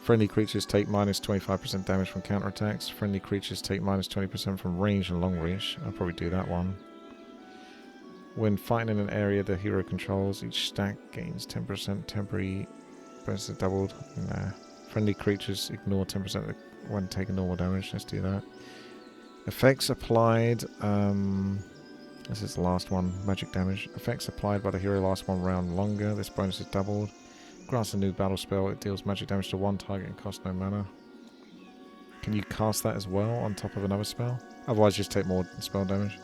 Friendly creatures take minus 25% damage from counterattacks. Friendly creatures take minus 20% from range and long reach. I'll probably do that one. When fighting in an area the hero controls, each stack gains 10% temporary bonus is doubled. Nah. Friendly creatures ignore 10% when taking normal damage. Let's do that. Effects applied. This is the last one. Magic damage. Effects applied by the hero last one round longer. This bonus is doubled. Grants a new battle spell. It deals magic damage to one target and costs no mana. Can you cast that as well on top of another spell? Otherwise, just take more spell damage.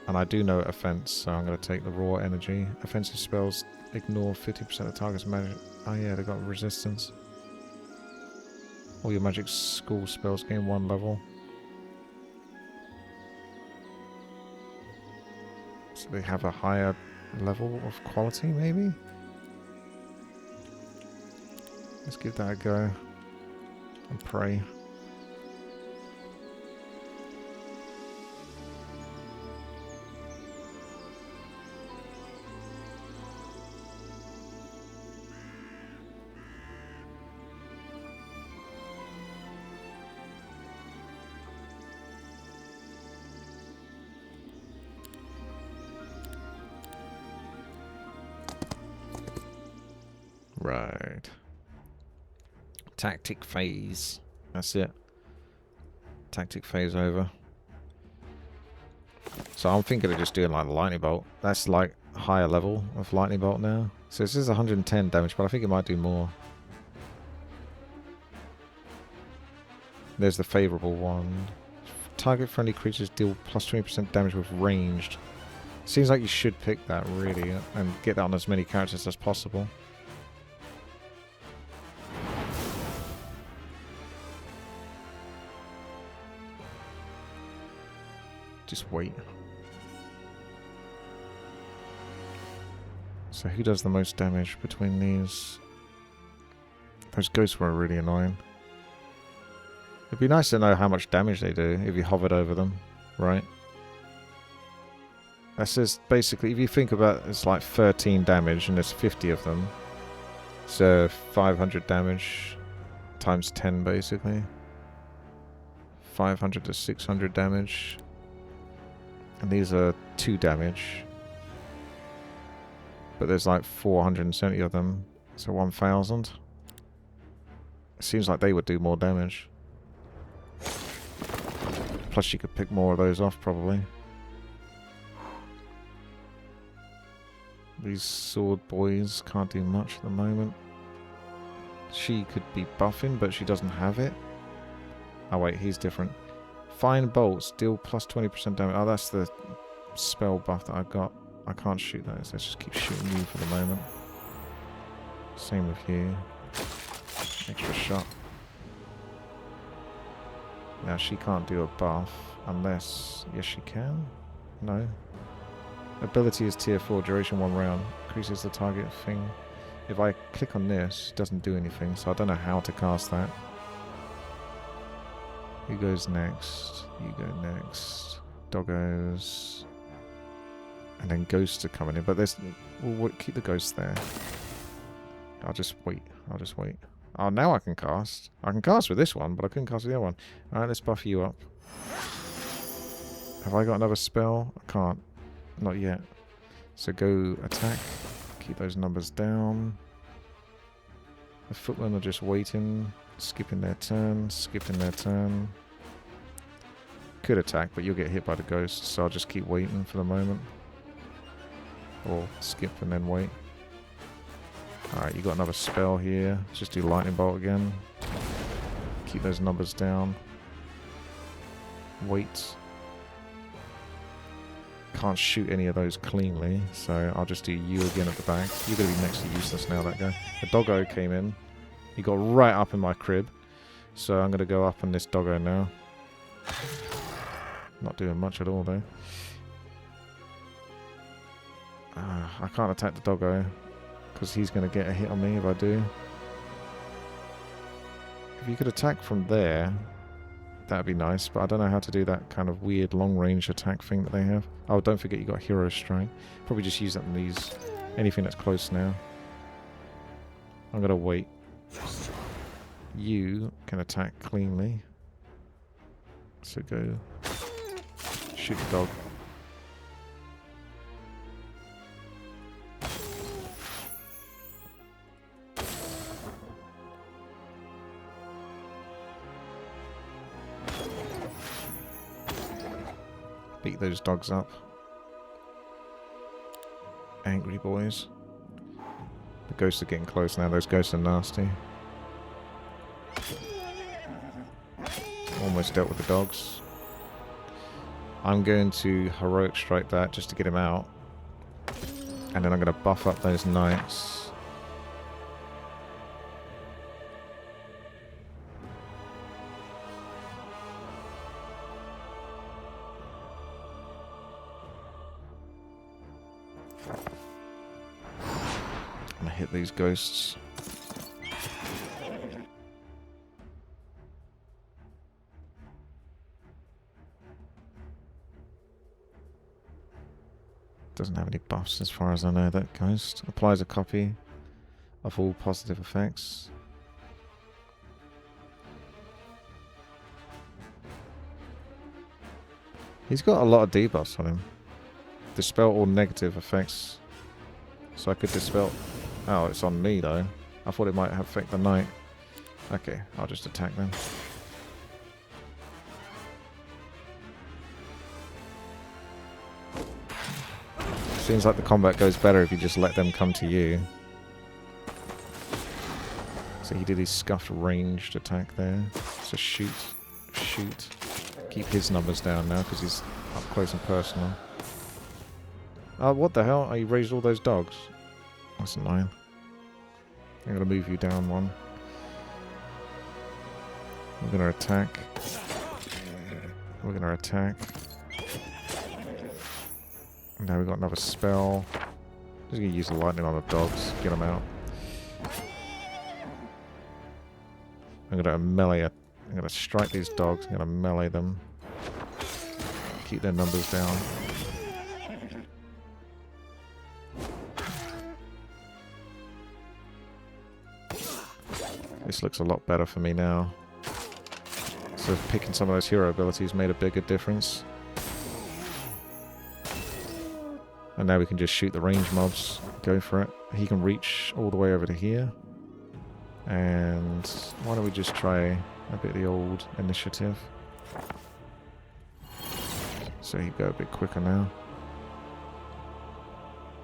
And I do know offense, so I'm going to take the raw energy. Offensive spells ignore 50% of the target's magic. Oh yeah, they've got resistance. All your magic school spells gain 1 level. So they have a higher level of quality, maybe? Let's give that a go. And pray. Right. Tactic phase. That's it. Tactic phase over. So I'm thinking of just doing like the lightning bolt. That's like higher level of lightning bolt now. So this is 110 damage, but I think it might do more. There's the favourable one. Target friendly creatures deal plus 20% damage with ranged. Seems like you should pick that, really, and get that on as many characters as possible. Just wait. So who does the most damage between these? Those ghosts were really annoying. It'd be nice to know how much damage they do if you hovered over them, right? That says basically, if you think about it, it's like 13 damage and there's 50 of them. So 500 damage times 10 basically. 500 to 600 damage. And these are 2 damage. But there's like 470 of them. So 1,000. It seems like they would do more damage. Plus you could pick more of those off probably. These sword boys can't do much at the moment. She could be buffing, but she doesn't have it. Oh wait, he's different. Fine bolts deal plus 20% damage. Oh, that's the spell buff that I got. I can't shoot those. Let's just keep shooting you for the moment. Same with you. Extra shot. Now she can't do a buff unless... Yes, she can? No. Ability is tier 4, duration 1 round. Increases the target thing. If I click on this, it doesn't do anything, so I don't know how to cast that. Who goes next? You go next. Doggos. And then ghosts are coming in, but there's... We'll keep the ghosts there. I'll just wait. I'll just wait. Oh, now I can cast. I can cast with this one, but I couldn't cast with the other one. Alright, let's buff you up. Have I got another spell? I can't. Not yet. So go attack. Keep those numbers down. The footmen are just waiting. Skipping their turn. Skipping their turn. Could attack, but you'll get hit by the ghosts, so I'll just keep waiting for the moment. Or skip and then wait. Alright, you got another spell here. Let's just do lightning bolt again. Keep those numbers down. Wait. Can't shoot any of those cleanly, so I'll just do you again at the back. You're going to be next to useless now, that guy. The doggo came in. He got right up in my crib. So I'm going to go up on this doggo now. Not doing much at all, though. I can't attack the doggo, because he's going to get a hit on me if I do. If you could attack from there, that'd be nice, but I don't know how to do that kind of weird long-range attack thing that they have. Oh, don't forget you got Hero Strike. Probably just use that in these. Anything that's close now. I'm going to wait. You can attack cleanly. So go shoot the dog. Beat those dogs up. Angry boys. The ghosts are getting close now. Those ghosts are nasty. Almost dealt with the dogs. I'm going to heroic strike that just to get him out. And then I'm going to buff up those knights. I'm going to hit these ghosts. Doesn't have any buffs as far as I know, that ghost. Applies a copy of all positive effects. He's got a lot of debuffs on him. Dispel all negative effects. So I could dispel... Oh, it's on me though. I thought it might affect the knight. Okay, I'll just attack them. Seems like the combat goes better if you just let them come to you. So he did his scuffed ranged attack there. So shoot. shoot. Keep his numbers down now because he's up close and personal. Oh, what the hell? Oh, you raised all those dogs. That's annoying. I'm going to move you down one. We're going to attack. We're going to attack. Now we've got another spell. Just going to use the lightning on the dogs. Get them out. I'm going to melee it. I'm going to strike these dogs. I'm going to melee them. Keep their numbers down. This looks a lot better for me now. So picking some of those hero abilities made a bigger difference. And now we can just shoot the range mobs. Go for it. He can reach all the way over to here. And why don't we just try a bit of the old initiative. So he'd go a bit quicker now.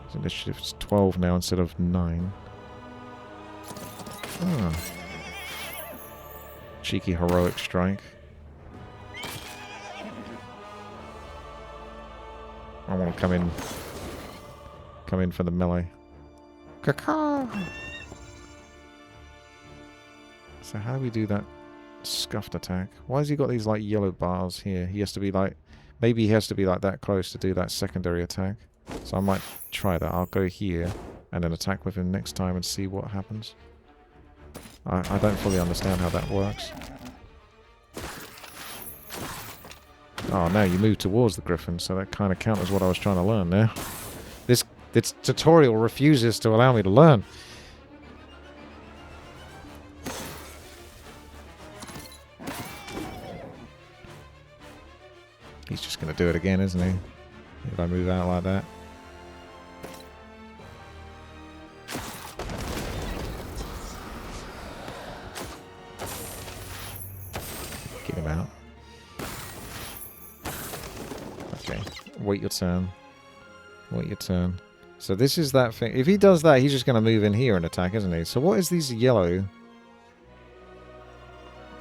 His initiative's 12 now instead of 9. Ah. Cheeky heroic strike. I want to come in for the melee. Caca! So how do we do that scuffed attack? Why has he got these like yellow bars here? He has to be like, maybe he has to be like that close to do that secondary attack. So I might try that. I'll go here and then attack with him next time and see what happens. I don't fully understand how that works. Oh, now you move towards the griffin, so that kind of counters what I was trying to learn now. This tutorial refuses to allow me to learn. He's just going to do it again, isn't he? If I move out like that. Get him out. Okay. Wait your turn. Wait your turn. So this is that thing. If he does that, he's just going to move in here and attack, isn't he? So what is these yellow?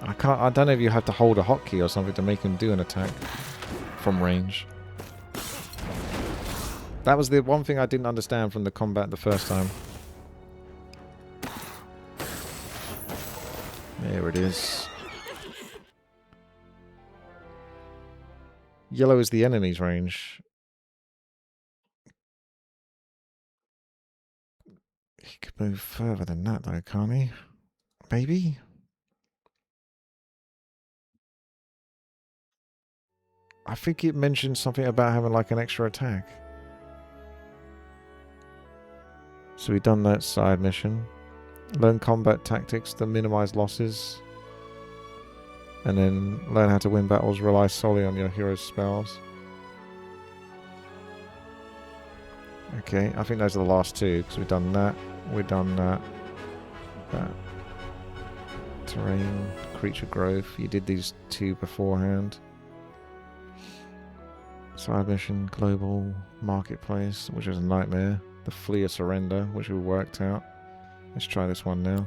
I don't know if you have to hold a hotkey or something to make him do an attack from range. That was the one thing I didn't understand from the combat the first time. There it is. Yellow is the enemy's range. He could move further than that though, can't he? Maybe? I think it mentioned something about having like an extra attack. So we've done that side mission. Learn combat tactics to minimize losses. And then learn how to win battles, rely solely on your hero's spells. Okay, I think those are the last two, because we've done that, we've done that. Terrain, creature growth, you did these two beforehand. Side mission, global, marketplace, which is a nightmare. The flee or surrender, which we worked out. Let's try this one now.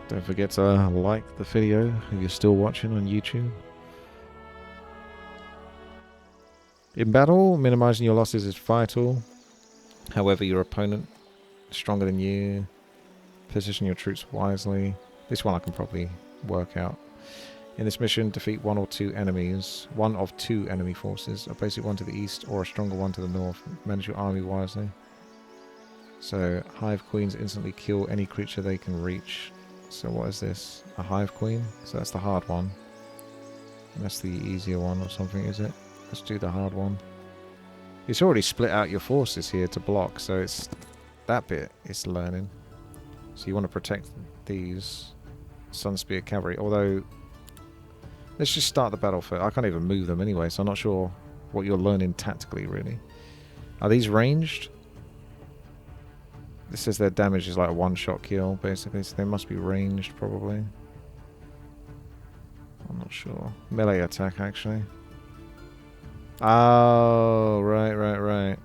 Don't forget to like the video if you're still watching on YouTube. In battle, minimizing your losses is vital. However, your opponent is stronger than you. Position your troops wisely. This one I can probably work out. In this mission, defeat one of two enemy forces, a basic one to the east or a stronger one to the north. Manage your army wisely. So, Hive Queens instantly kill any creature they can reach. So what is this? A Hive Queen? So that's the hard one. And that's the easier one or something, is it? Let's do the hard one. It's already split out your forces here to block, so it's that bit is learning. So you want to protect these Sunspear Cavalry, although let's just start the battle first. I can't even move them anyway, so I'm not sure what you're learning tactically, really. Are these ranged? This says their damage is like a one-shot kill, basically, so they must be ranged, probably. I'm not sure. Melee attack, actually. Oh, right, right, right.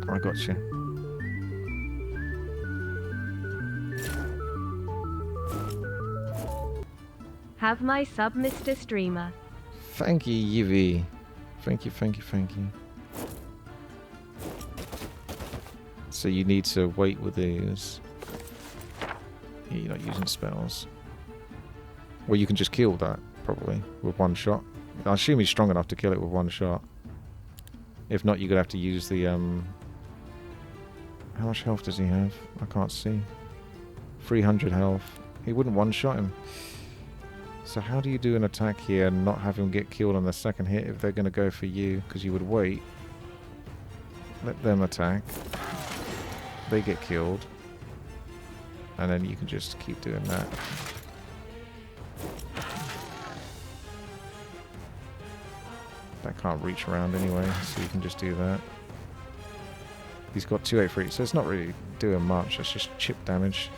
I got you. Have my sub, Mr. Streamer. Thank you, Yivy. Thank you, thank you, thank you. So you need to wait with these. Yeah, you're not using spells. Well, you can just kill that, probably, with one shot. I assume he's strong enough to kill it with one shot. If not, you're going to have to use the, How much health does he have? I can't see. 300 health. He wouldn't one-shot him. So how do you do an attack here and not have him get killed on the second hit if they're going to go for you? Because you would wait. Let them attack. They get killed. And then you can just keep doing that. That can't reach around anyway, so you can just do that. He's got 283, so it's not really doing much. It's just chip damage.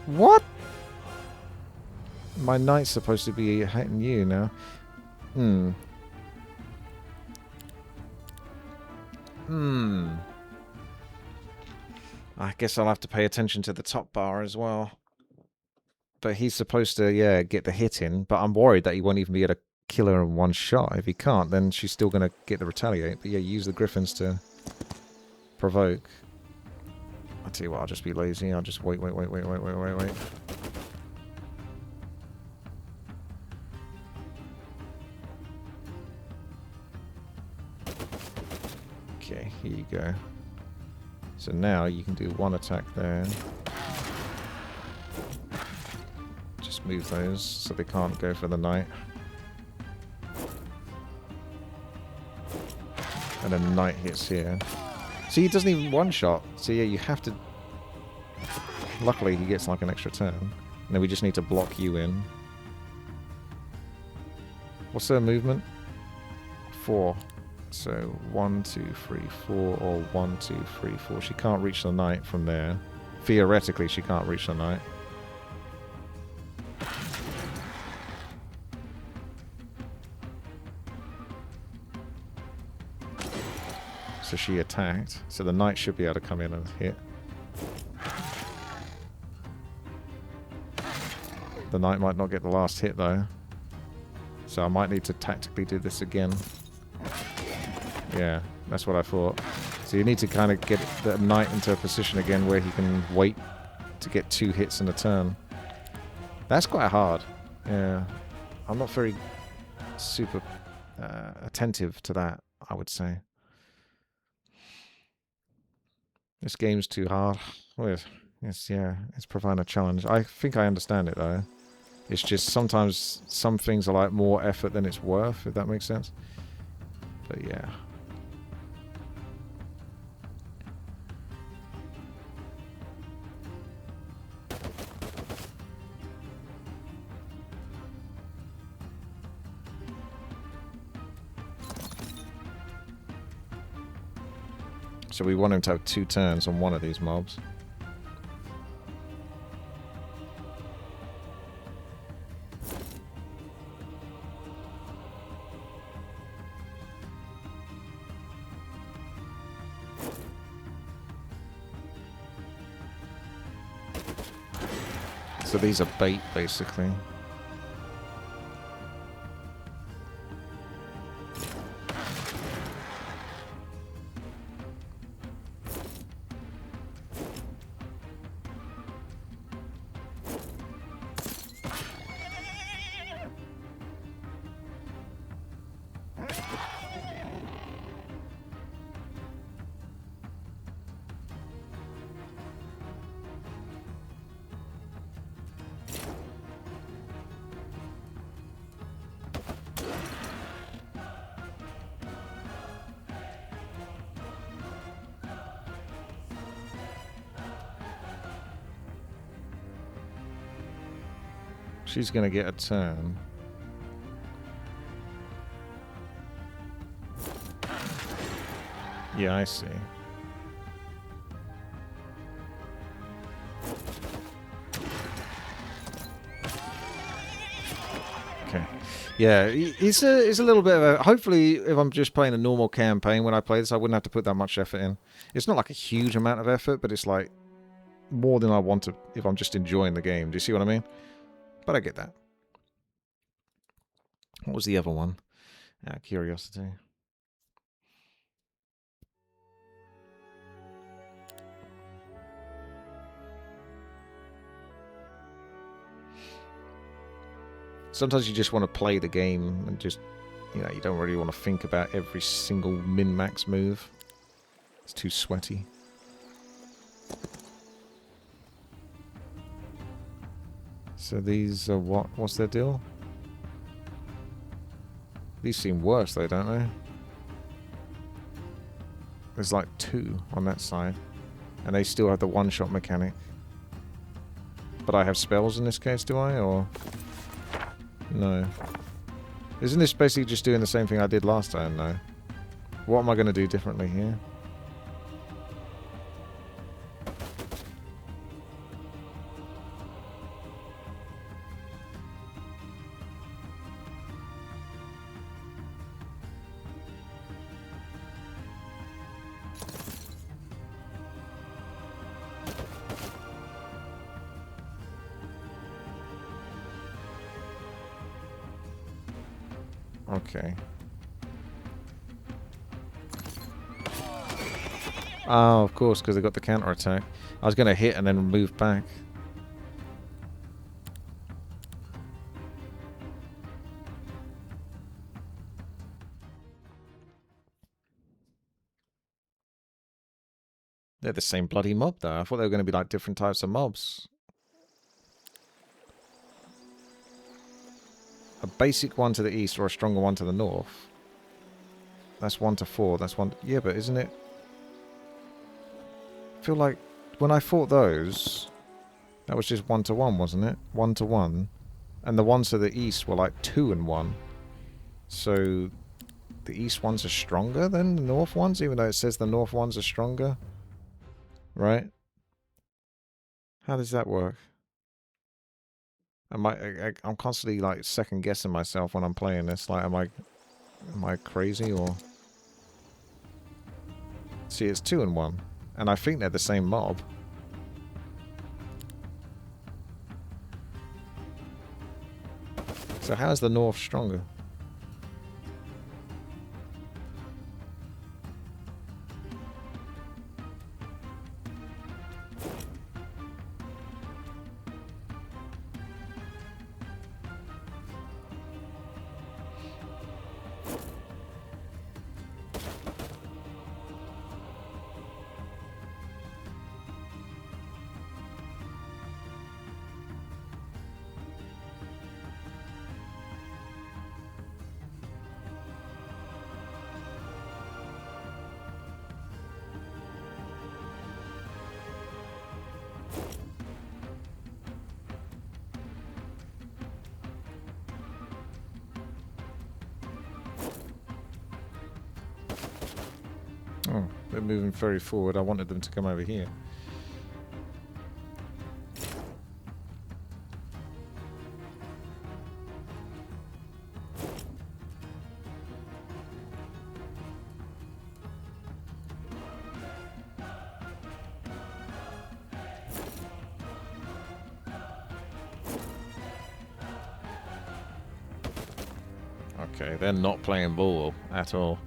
What? My knight's supposed to be hitting you now. I guess I'll have to pay attention to the top bar as well. But he's supposed to, yeah, get the hit in. But I'm worried that he won't even be able to kill her in one shot. If he can't, then she's still going to get the retaliate. But yeah, use the griffins to provoke. I'll tell you what, I'll just be lazy. I'll just wait. Okay, here you go. So now you can do one attack there. Just move those so they can't go for the knight. And then the knight hits here. See, he doesn't even one-shot. So yeah, you have to... Luckily, he gets like an extra turn. And then we just need to block you in. What's her movement? 4. So 1, 2, 3, 4, or 1, 2, 3, 4. She can't reach the knight from there. Theoretically, she can't reach the knight. So she attacked. So the knight should be able to come in and hit. The knight might not get the last hit though. So I might need to tactically do this again. Yeah, that's what I thought. So you need to kind of get the knight into a position again where he can wait to get 2 hits in a turn. That's quite hard. Yeah. I'm not very super attentive to that, I would say. This game's too hard. Well, it's providing a challenge. I think I understand it though. It's just sometimes some things are like more effort than it's worth, if that makes sense. But yeah. So we want him to have 2 turns on one of these mobs. So these are bait, basically. She's going to get a turn. Yeah, I see. Okay. Yeah, it's a little bit of a... Hopefully, if I'm just playing a normal campaign when I play this, I wouldn't have to put that much effort in. It's not like a huge amount of effort, but it's like more than I want to if I'm just enjoying the game. Do you see what I mean? But I get that. What was the other one? Out of curiosity. Sometimes you just want to play the game and just, you know, you don't really want to think about every single min-max move. It's too sweaty. So these are what? What's their deal? These seem worse though, don't they? There's like 2 on that side. And they still have the one-shot mechanic. But I have spells in this case, do I? Or... No. Isn't this basically just doing the same thing I did last time? No. What am I going to do differently here? Okay. Oh, of course, because they got the counterattack. I was going to hit and then move back. They're the same bloody mob, though. I thought they were going to be like different types of mobs. A basic one to the east or a stronger one to the north. That's 1 to 4. That's 1... Yeah, but isn't it... I feel like when I fought those, that was just 1 to 1, wasn't it? 1 to 1. And the ones to the east were like 2 and 1. So the east ones are stronger than the north ones, even though it says the north ones are stronger. Right? How does that work? I'm constantly like second guessing myself when I'm playing this. Like, am I crazy or? See, it's 2 and 1, and I think they're the same mob. So how is the north stronger? Oh, they're moving very forward. I wanted them to come over here. Okay, they're not playing ball at all.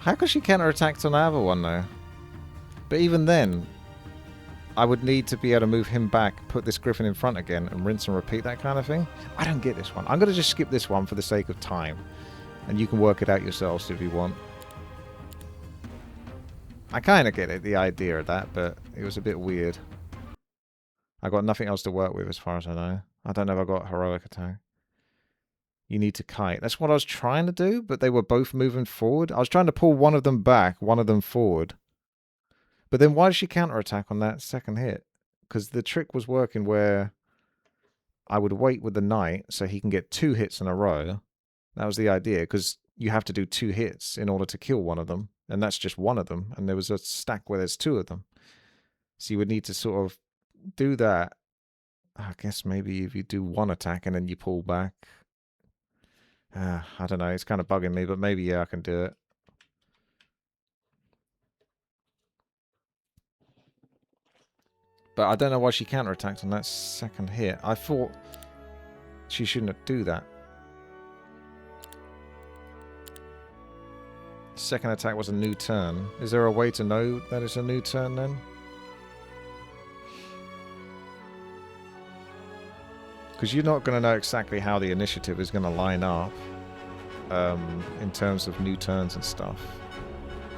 How could she counterattack on the other one, though? But even then, I would need to be able to move him back, put this griffin in front again, and rinse and repeat that kind of thing. I don't get this one. I'm going to just skip this one for the sake of time. And you can work it out yourselves if you want. I kind of get it, the idea of that, but it was a bit weird. I got nothing else to work with as far as I know. I don't know if I got heroic attack. You need to kite. That's what I was trying to do, but they were both moving forward. I was trying to pull one of them back, one of them forward. But then why did she counterattack on that second hit? Because the trick was working where I would wait with the knight so he can get 2 hits in a row. That was the idea, because you have to do 2 hits in order to kill one of them. And that's just one of them. And there was a stack where there's 2 of them. So you would need to sort of do that. I guess maybe if you do 1 attack and then you pull back. I don't know. It's kind of bugging me, but maybe, yeah, I can do it. But I don't know why she counterattacked on that second hit. I thought she shouldn't do that. Second attack was a new turn. Is there a way to know that it's a new turn then? Because you're not going to know exactly how the initiative is going to line up in terms of new turns and stuff,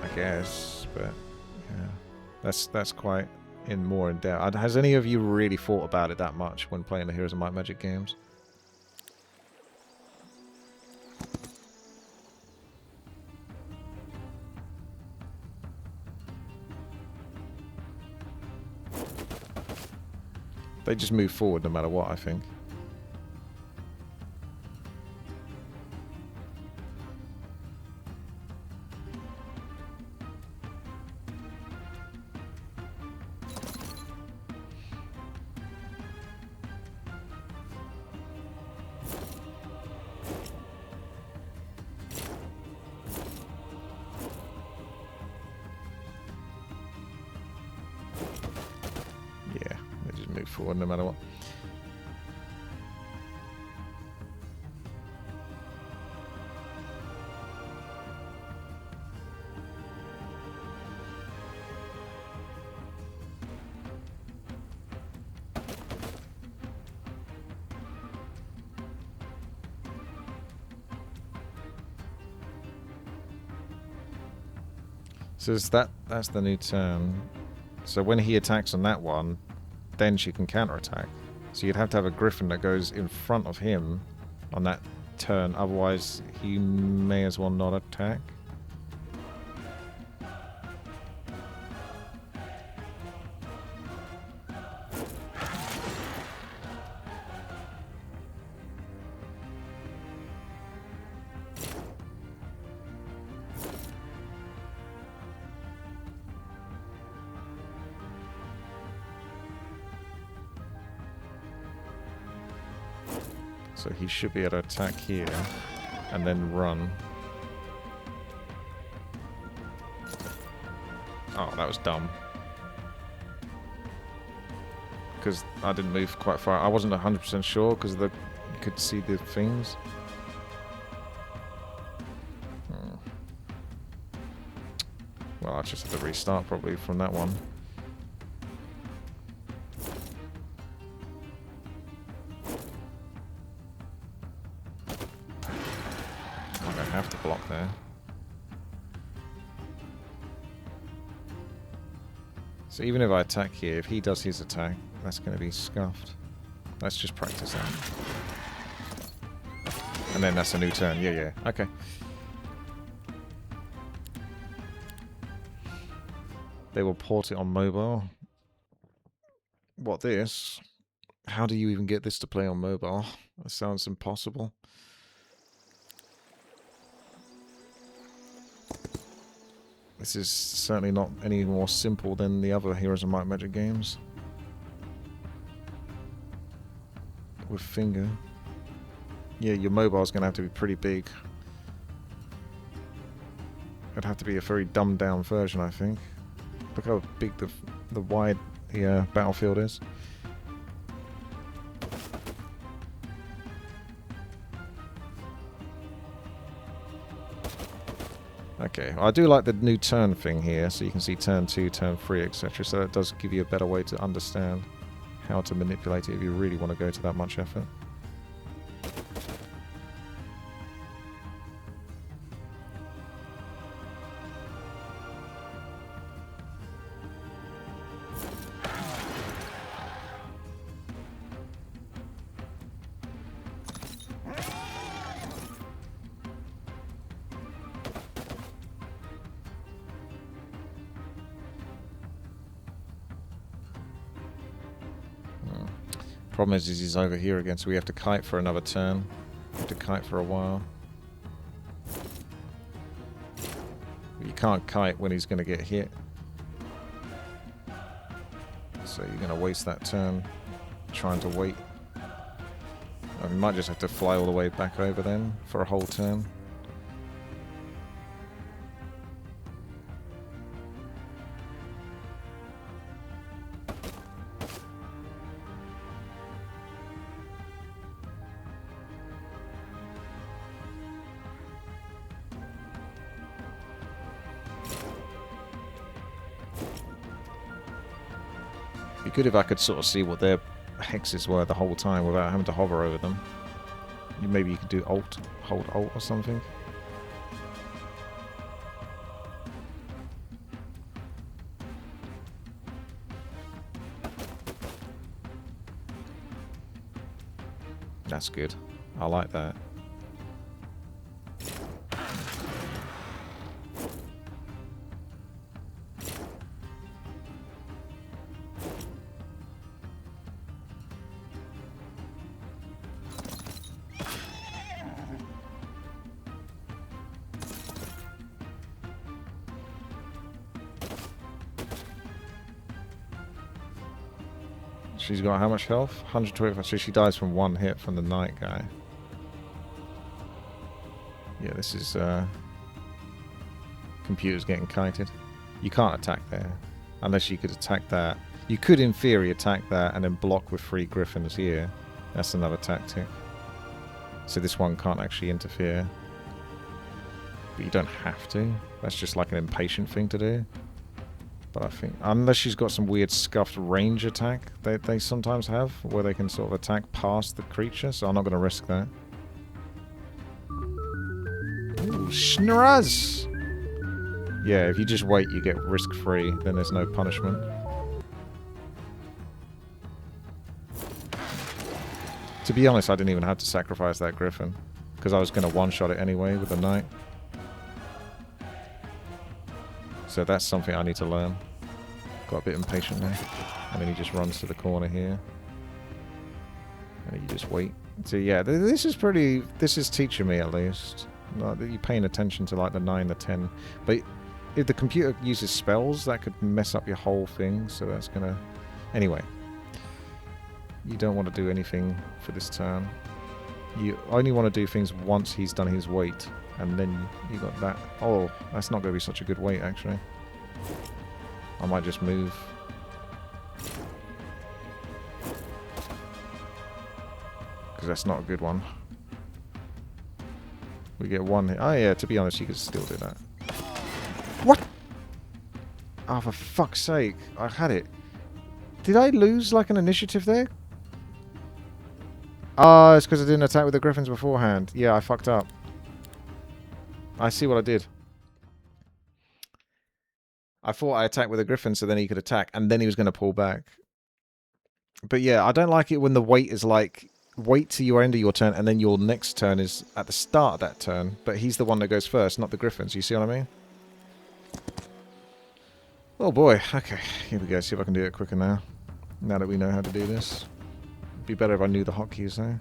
I guess. But yeah, that's quite more in depth. Has any of you really thought about it that much when playing the Heroes of Might and Magic games? They just move forward no matter what, I think. No matter what. So that's the new turn. So when he attacks on that one, then she can counterattack. So you'd have to have a griffin that goes in front of him on that turn, otherwise he may as well not attack. So he should be able to attack here and then run. Oh, that was dumb. Because I didn't move quite far. I wasn't 100% sure because you could see the things. Well, I just have to restart probably from that one. Have to block there. So even if I attack here, if he does his attack, that's going to be scuffed. Let's just practice that. And then that's a new turn. Yeah. Okay. They will port it on mobile. What, this? How do you even get this to play on mobile? That sounds impossible. This is certainly not any more simple than the other Heroes of Might and Magic games. With finger. Yeah, your mobile's going to have to be pretty big. It'd have to be a very dumbed down version, I think. Look how big the wide the battlefield is. Okay, I do like the new turn thing here, so you can see turn 2, turn 3, etc. So it does give you a better way to understand how to manipulate it if you really want to go to that much effort. Problem is he's over here again, so we have to kite for another turn. We have to kite for a while. You can't kite when he's going to get hit. So you're going to waste that turn trying to wait. We might just have to fly all the way back over then for a whole turn. Be good if I could sort of see what their hexes were the whole time without having to hover over them. Maybe you could do Alt, hold Alt or something. That's good. I like that. She's got how much health? 125. So she dies from one hit from the knight guy. Yeah, this is computer's getting kited. You can't attack there unless you could attack that. You could, in theory, attack that and then block with 3 griffins here. That's another tactic. So this one can't actually interfere. But you don't have to. That's just like an impatient thing to do. But I think, unless she's got some weird scuffed range attack they sometimes have, where they can sort of attack past the creature, so I'm not going to risk that. Ooh, Schnaraz! Yeah, if you just wait, you get risk-free, then there's no punishment. To be honest, I didn't even have to sacrifice that griffin, because I was going to one-shot it anyway with the knight. So that's something I need to learn. Got a bit impatient there. And then he just runs to the corner here. And you just wait. So yeah, this is pretty... This is teaching me at least. Like, you're paying attention to like the 9, the 10. But if the computer uses spells, that could mess up your whole thing. So that's gonna... Anyway. You don't want to do anything for this turn. You only want to do things once he's done his wait. And then you got that. Oh, that's not going to be such a good wait, actually. I might just move. Because that's not a good one. We get one hit. Oh yeah, to be honest, you could still do that. What? Oh, for fuck's sake. I had it. Did I lose, like, an initiative there? Oh, it's because I didn't attack with the griffins beforehand. Yeah, I fucked up. I see what I did. I thought I attacked with a griffin so then he could attack and then he was going to pull back. But yeah, I don't like it when the wait is like, wait till your end of your turn and then your next turn is at the start of that turn. But he's the one that goes first, not the griffins. You see what I mean? Oh boy. Okay, here we go. See if I can do it quicker now. Now that we know how to do this. It'd be better if I knew the hotkeys though.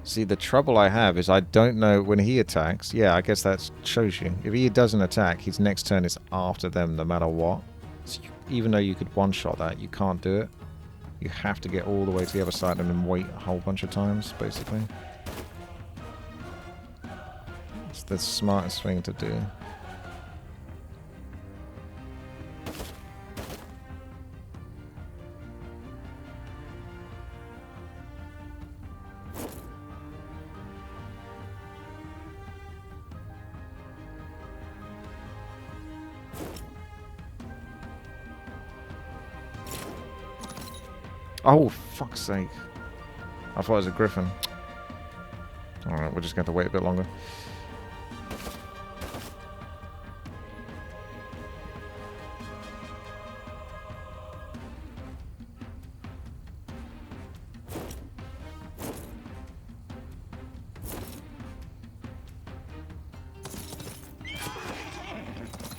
See, the trouble I have is I don't know when he attacks. Yeah, I guess that shows you. If he doesn't attack, his next turn is after them no matter what. So even though you could one-shot that, you can't do it. You have to get all the way to the other side and then wait a whole bunch of times, basically. It's the smartest thing to do. Oh, fuck's sake. I thought it was a griffin. Alright, we're just going to have to wait a bit longer.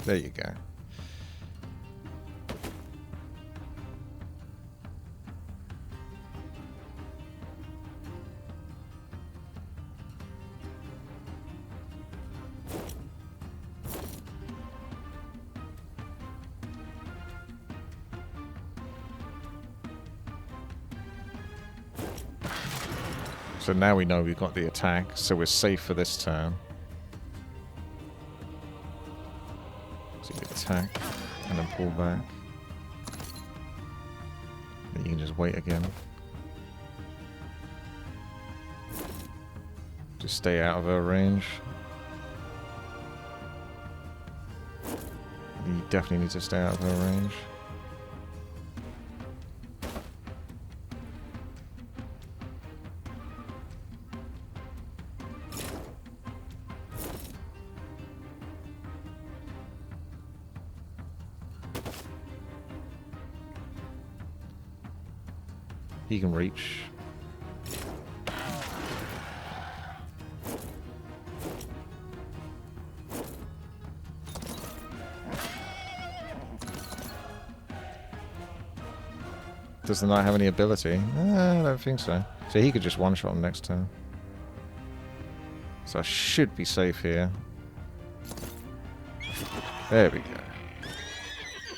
There you go. So now we know we've got the attack, so we're safe for this turn. So you attack, and then pull back. Then you can just wait again. Just stay out of her range. You definitely need to stay out of her range. He can reach. Does the knight have any ability? I don't think so. So he could just one-shot him next turn. So I should be safe here. There we go.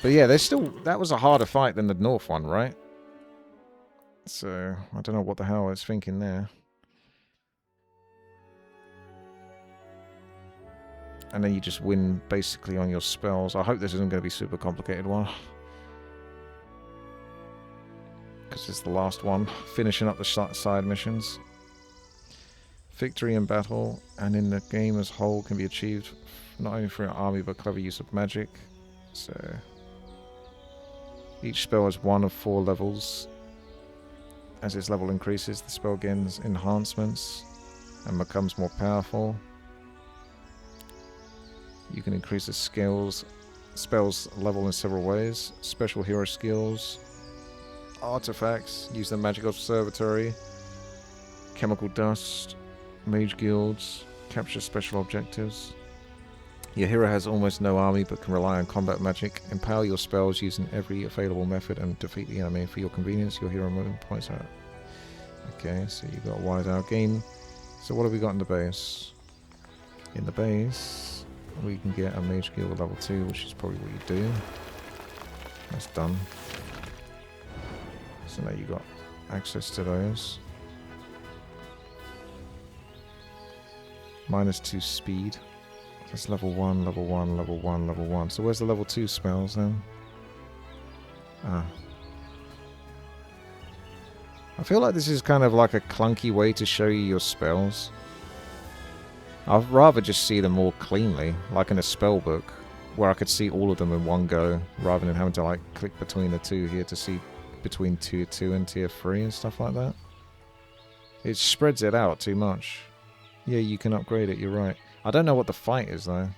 But yeah, there's still... That was a harder fight than the north one, right? So, I don't know what the hell I was thinking there. And then you just win basically on your spells. I hope this isn't going to be a super complicated one. Because it's the last one. Finishing up the side missions. Victory in battle and in the game as a whole can be achieved not only through an army but clever use of magic. So, each spell has one of 4 levels. As its level increases, the spell gains enhancements and becomes more powerful. You can increase the spell's level in several ways. Special hero skills, artifacts, use the magic observatory, chemical dust, mage guilds, capture special objectives. Your hero has almost no army but can rely on combat magic. Empower your spells using every available method and defeat the enemy. For your convenience, your hero movement points out. Okay, so you got wide out gain. So what have we got in the base? In the base, we can get a mage guild level 2, which is probably what you do. That's done. So now you got access to those. -2 speed. That's level 1, level 1, level 1, level 1. So where's the level 2 spells then? Ah. I feel like this is kind of like a clunky way to show you your spells. I'd rather just see them all cleanly, like in a spell book, where I could see all of them in one go, rather than having to like click between the two here to see between tier 2 and tier 3 and stuff like that. It spreads it out too much. Yeah, you can upgrade it, you're right. I don't know what the fight is though.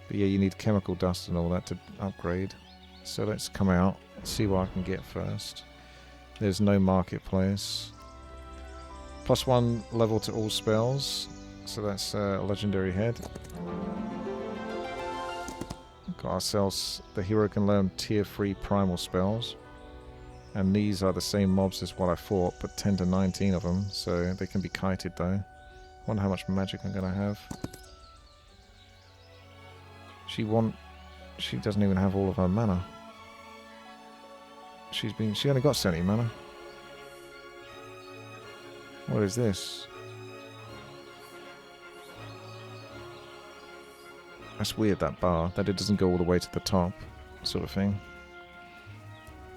But yeah, you need chemical dust and all that to upgrade. So let's come out, see what I can get first. There's no marketplace. +1 level to all spells. So that's a legendary head. Got ourselves... The hero can learn tier 3 primal spells. And these are the same mobs as what I fought, but 10 to 19 of them, so they can be kited though. Wonder how much magic I'm gonna have. She doesn't even have all of her mana. She only got 70 mana. What is this? That's weird, that bar, that it doesn't go all the way to the top, sort of thing.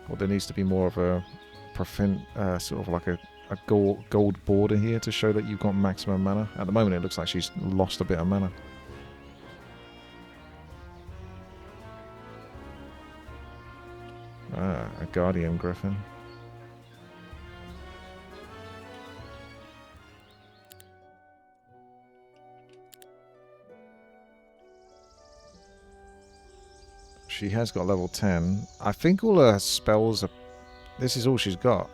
Well, there needs to be more of a sort of like a gold border here to show that you've got maximum mana. At the moment, it looks like she's lost a bit of mana. Ah, a Guardian Griffin. She has got level 10. I think all her spells are... This is all she's got.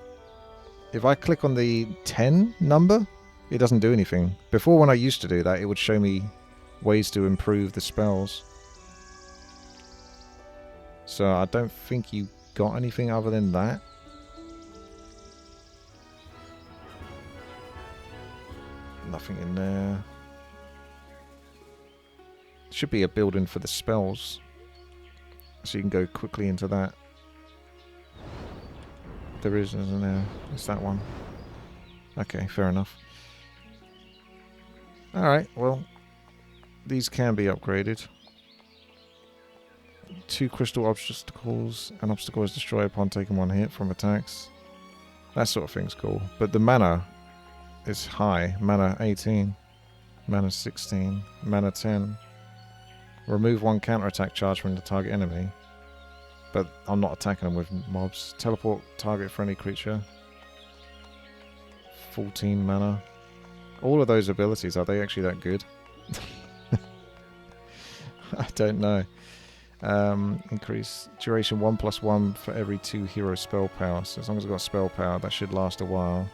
If I click on the 10 number, it doesn't do anything. Before, when I used to do that, it would show me ways to improve the spells. So I don't think you got anything other than that. Nothing in there. Should be a building for the spells. So you can go quickly into that. There isn't there? It's that one. Okay, fair enough. Alright, well, these can be upgraded. 2 crystal obstacles. An obstacle is destroyed upon taking 1 hit from attacks. That sort of thing's cool. But the mana is high. Mana 18. Mana 16. Mana 10. Remove 1 counterattack charge from the target enemy. But I'm not attacking them with mobs. Teleport target friendly creature. 14 mana. All of those abilities, are they actually that good? I don't know. Increase duration 1+1 for every 2 hero spell power. So as long as I've got spell power, that should last a while.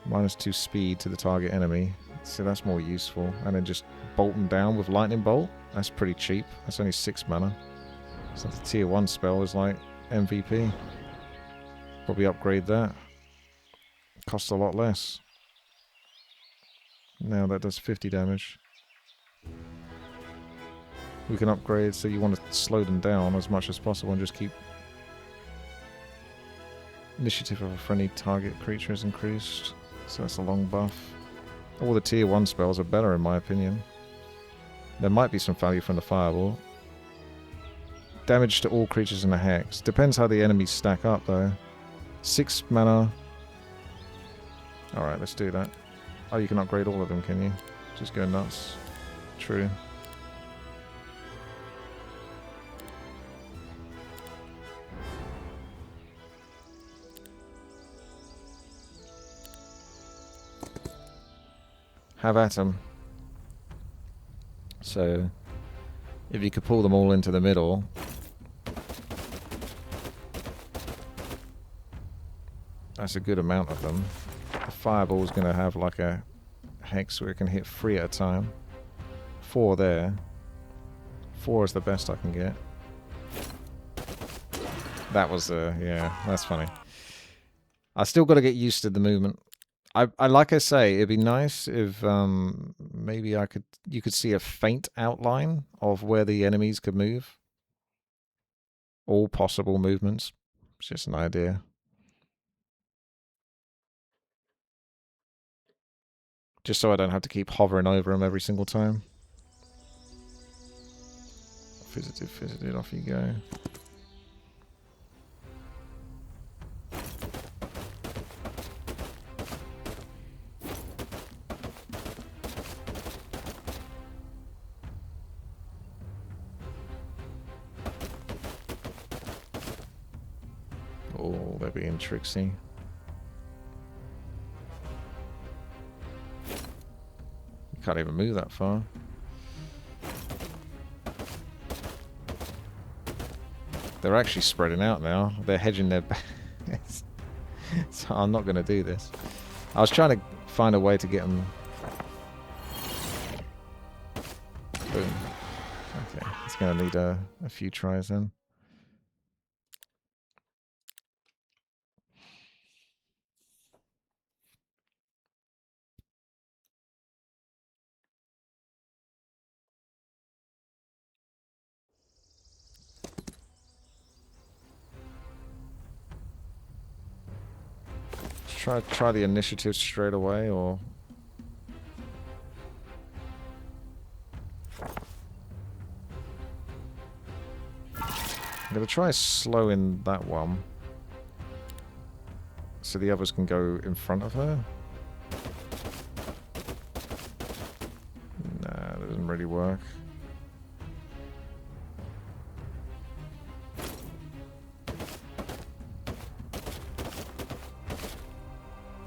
-2 speed to the target enemy. So that's more useful. And then just bolt them down with lightning bolt. That's pretty cheap. That's only 6 mana. So the tier 1 spell is like MVP. Probably upgrade that. Costs a lot less. Now that does 50 damage. We can upgrade, so you want to slow them down as much as possible and just keep... Initiative of a friendly target creature is increased. So that's a long buff. All the tier 1 spells are better in my opinion. There might be some value from the fireball. Damage to all creatures in a hex. Depends how the enemies stack up though. 6 mana. Alright, let's do that. Oh, you can upgrade all of them, can you? Just go nuts. True. Have at 'em. So, if you could pull them all into the middle... That's a good amount of them. The fireball's going to have like a hex where it can hit 3 at a time. 4 there. 4 is the best I can get. That was yeah, that's funny. I still got to get used to the movement. I like I say, it'd be nice if maybe you could see a faint outline of where the enemies could move. All possible movements. It's just an idea. Just so I don't have to keep hovering over them every single time. Visited, off you go. Oh, they're being tricksy. Can't even move that far. They're actually spreading out now. They're hedging their bets. So I'm not going to do this. I was trying to find a way to get them... Boom. Okay, it's going to need a few tries then. Try the initiative straight away, or... I'm going to try slowing that one. So the others can go in front of her. Nah, that doesn't really work.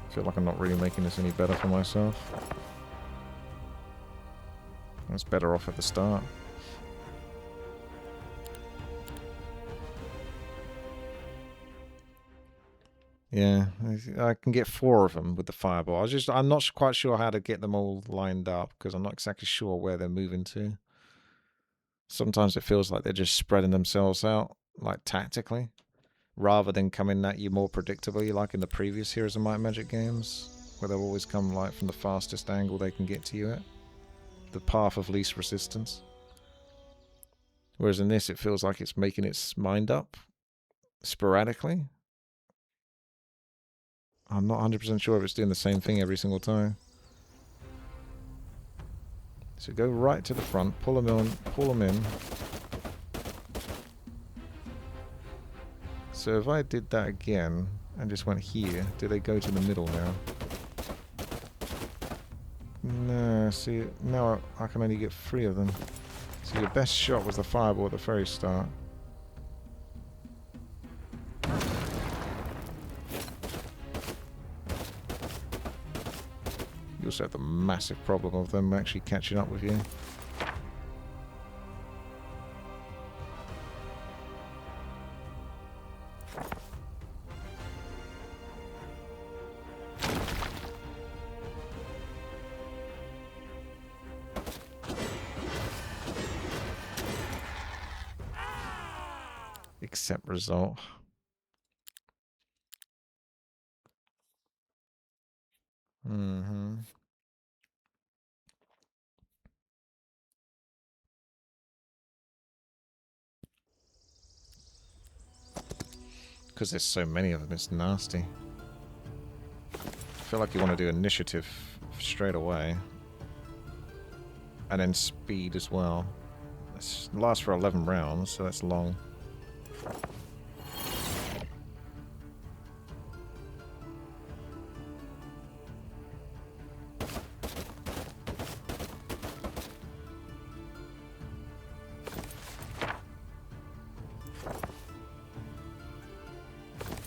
I feel like I'm not really making this any better for myself. I was better off at the start. Yeah, I can get 4 of them with the fireball. I'm not quite sure how to get them all lined up because I'm not exactly sure where they're moving to. Sometimes it feels like they're just spreading themselves out, like tactically, rather than coming at you more predictably, like in the previous Heroes of Might and Magic games, where they'll always come like from the fastest angle they can get to you at, the path of least resistance. Whereas in this, it feels like it's making its mind up sporadically. I'm not 100% sure if it's doing the same thing every single time. So go right to the front, pull them in. So if I did that again and just went here, do they go to the middle now? No, see, now I can only get 3 of them. So your best shot was the fireball at the very start. You also have the massive problem of them actually catching up with you. Accept result. Mm-hmm. Because there's so many of them, it's nasty. I feel like you want to do initiative straight away. And then speed as well. This lasts for 11 rounds, so that's long.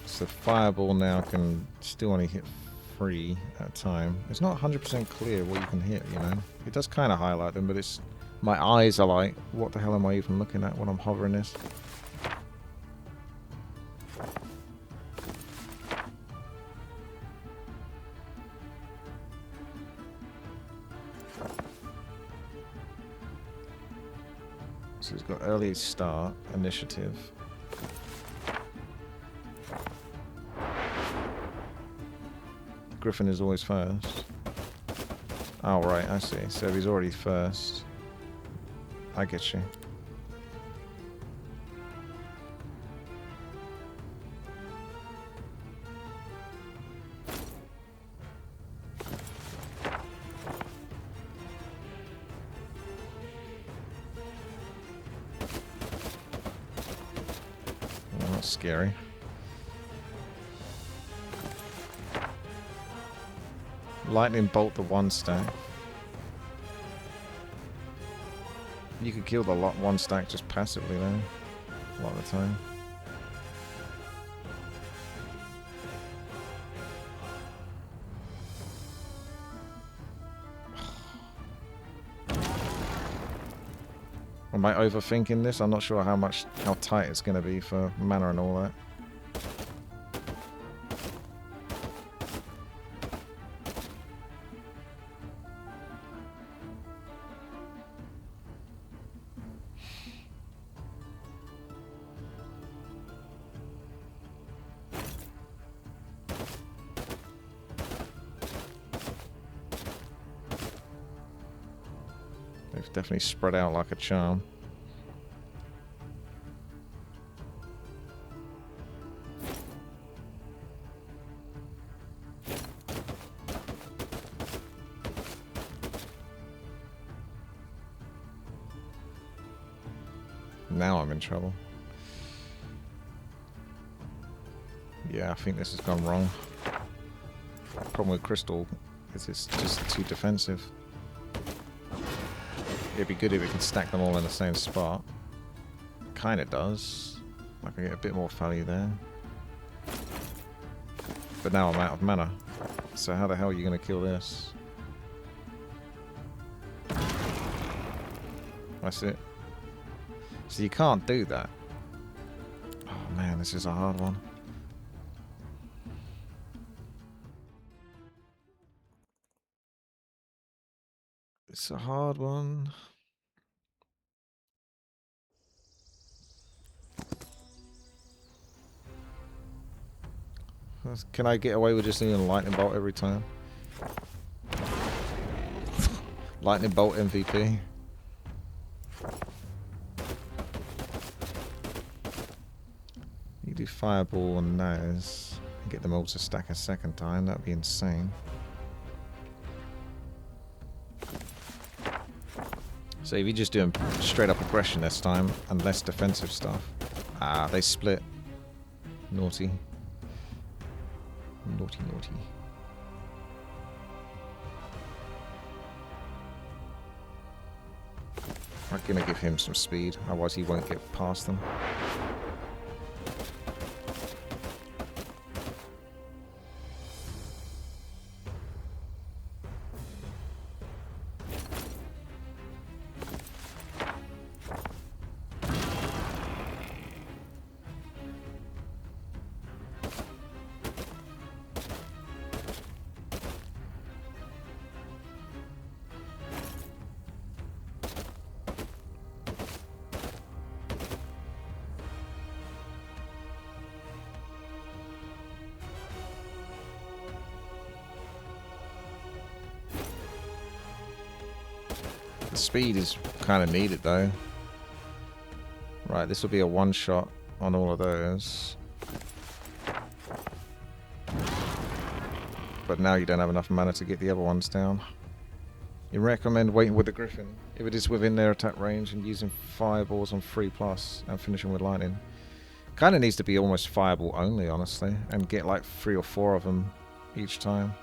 So fireball now can still only hit 3 at a time. It's not 100% clear what you can hit, you know. It does kind of highlight them, but it's... My eyes are like, what the hell am I even looking at when I'm hovering this? So it's got early start, initiative. Griffin is always first. Oh, right, I see. So if he's already first. I get you. Oh, that's scary. Lightning bolt the 1 stack. You could kill the 1 stack just passively though, a lot of the time. Am I overthinking this? I'm not sure how tight it's going to be for mana and all that. They've definitely spread out like a charm. Now I'm in trouble. Yeah, I think this has gone wrong. Problem with Crystal is it's just too defensive. It'd be good if we could stack them all in the same spot. Kinda does. I can get a bit more value there. But now I'm out of mana. So how the hell are you going to kill this? That's it. So you can't do that. Oh man, this is a hard one. It's a hard one. Can I get away with just doing a lightning bolt every time? Lightning bolt MVP. You do fireball on those and get them all to stack a second time. That'd be insane. So if you just do straight up aggression this time and less defensive stuff. Ah, they split. Naughty. Naughty, naughty. I'm gonna give him some speed, otherwise he won't get past them. The speed is kind of needed though. Right, this will be a one shot on all of those. But now you don't have enough mana to get the other ones down. You recommend waiting with the Griffin if it is within their attack range and using fireballs on 3+ and finishing with lightning. Kind of needs to be almost fireball only, honestly, and get like 3 or 4 of them each time.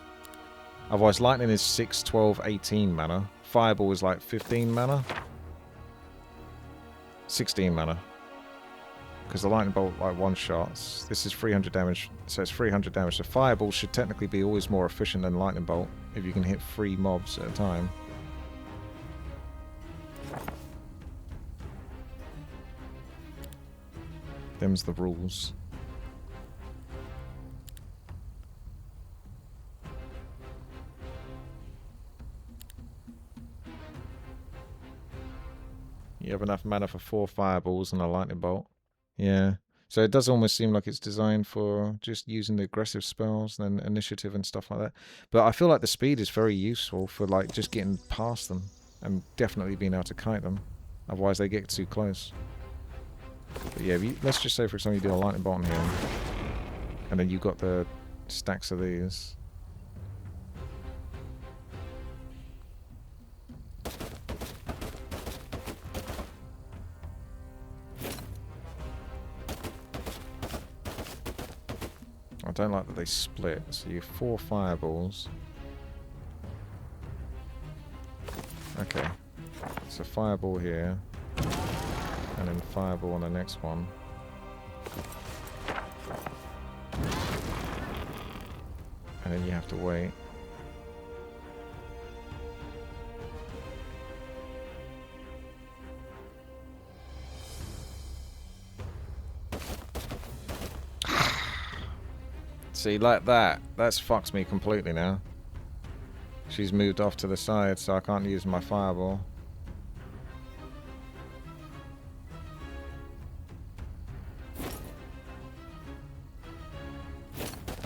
Otherwise, lightning is 6, 12, 18 mana. Fireball is like 15 mana. 16 mana. Because the lightning bolt like one shots. This is 300 damage, so it's 300 damage. So fireball should technically be always more efficient than lightning bolt if you can hit 3 mobs at a time. Them's the rules. You have enough mana for 4 fireballs and a lightning bolt. Yeah. So it does almost seem like it's designed for just using the aggressive spells and initiative and stuff like that. But I feel like the speed is very useful for like just getting past them and definitely being able to kite them. Otherwise they get too close. But yeah, let's just say for example you do a lightning bolt here and then you got the stacks of these. I don't like that they split, so you have 4 fireballs. Okay, so fireball here, and then fireball on the next one. And then you have to wait. See, like that. That's fucks me completely now. She's moved off to the side, so I can't use my fireball.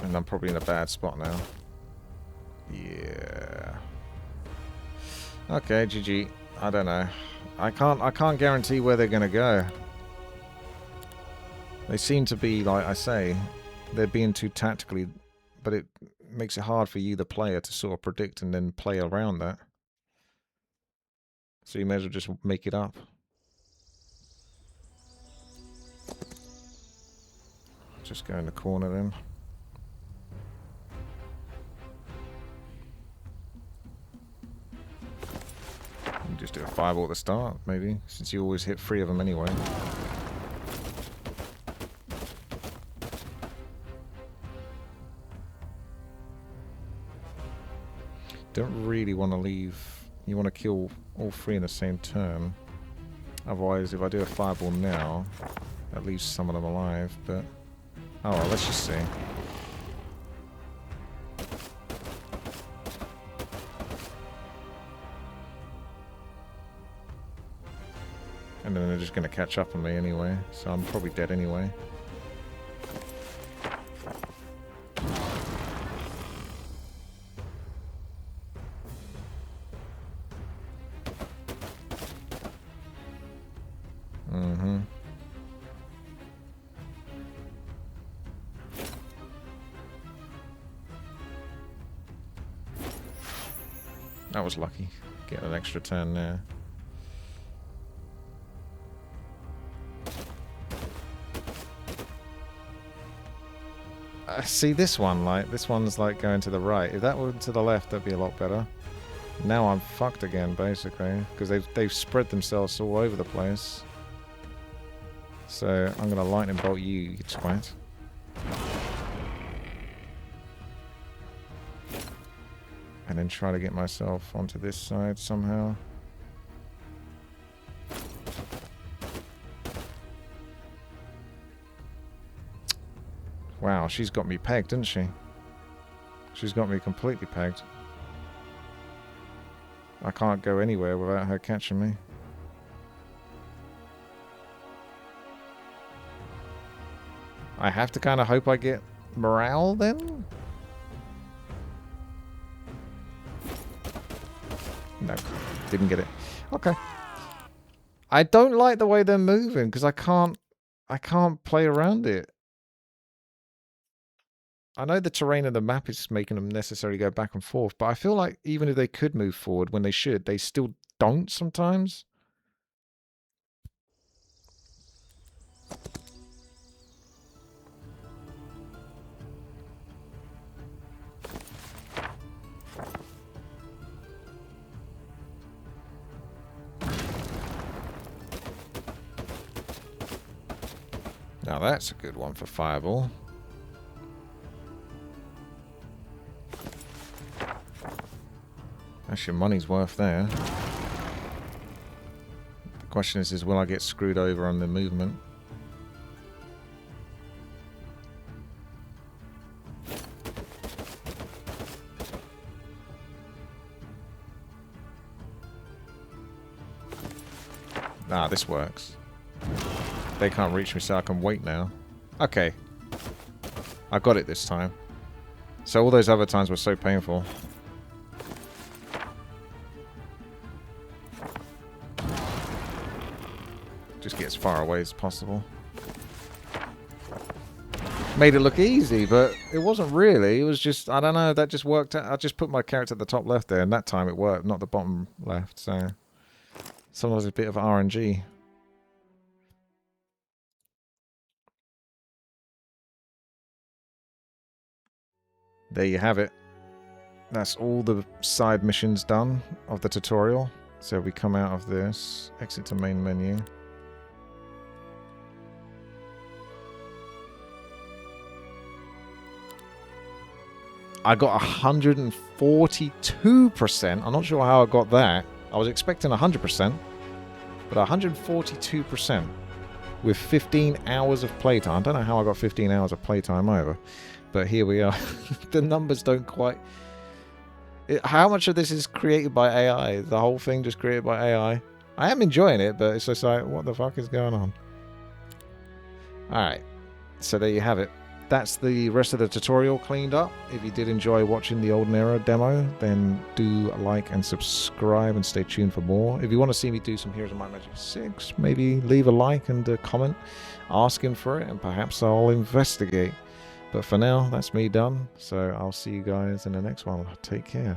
And I'm probably in a bad spot now. Yeah. Okay, GG. I don't know. I can't guarantee where they're gonna go. They seem to be, like I say, they're being too tactically, but it makes it hard for you, the player, to sort of predict and then play around that. So you may as well just make it up. Just go in the corner then. You just do a fireball at the start, maybe, since you always hit 3 of them anyway. Don't really want to leave. You want to kill all 3 in the same turn. Otherwise, if I do a fireball now, that leaves some of them alive, but... Oh, well, let's just see. And then they're just going to catch up on me anyway, so I'm probably dead anyway. That was lucky. Get an extra turn there. See this one, like, this one's like going to the right. If that were to the left, that'd be a lot better. Now I'm fucked again, basically, because they've spread themselves all over the place. So I'm gonna lightning bolt you, you twat. And then try to get myself onto this side somehow. Wow, she's got me pegged, didn't she? She's got me completely pegged. I can't go anywhere without her catching me. I have to kind of hope I get morale then? No, didn't get it. Okay. I don't like the way they're moving because I can't play around it. I know the terrain of the map is making them necessarily go back and forth, but I feel like even if they could move forward when they should, they still don't sometimes. Now that's a good one for fireball. That's your money's worth there. The question is will I get screwed over on the movement? Ah, this works. They can't reach me, so I can wait now. Okay. I got it this time. So all those other times were so painful. Just get as far away as possible. Made it look easy, but it wasn't really. It was just, I don't know, that just worked out. I just put my character at the top left there, and that time it worked, not the bottom left, so... Sometimes a bit of RNG. There you have it. That's all the side missions done of the tutorial. So we come out of this, exit to main menu. I got 142%. I'm not sure how I got that. I was expecting 100%, but 142% with 15 hours of playtime. I don't know how I got 15 hours of playtime either, but here we are. The numbers don't quite... How much of this is created by AI? The whole thing just created by AI? I am enjoying it, but it's just like, what the fuck is going on? Alright, so there you have it. That's the rest of the tutorial cleaned up. If you did enjoy watching the Olden Era demo, then do like and subscribe and stay tuned for more. If you want to see me do some Heroes of Might and Magic 6, maybe leave a like and a comment asking for it, and perhaps I'll investigate. But for now, that's me done. So I'll see you guys in the next one. Take care.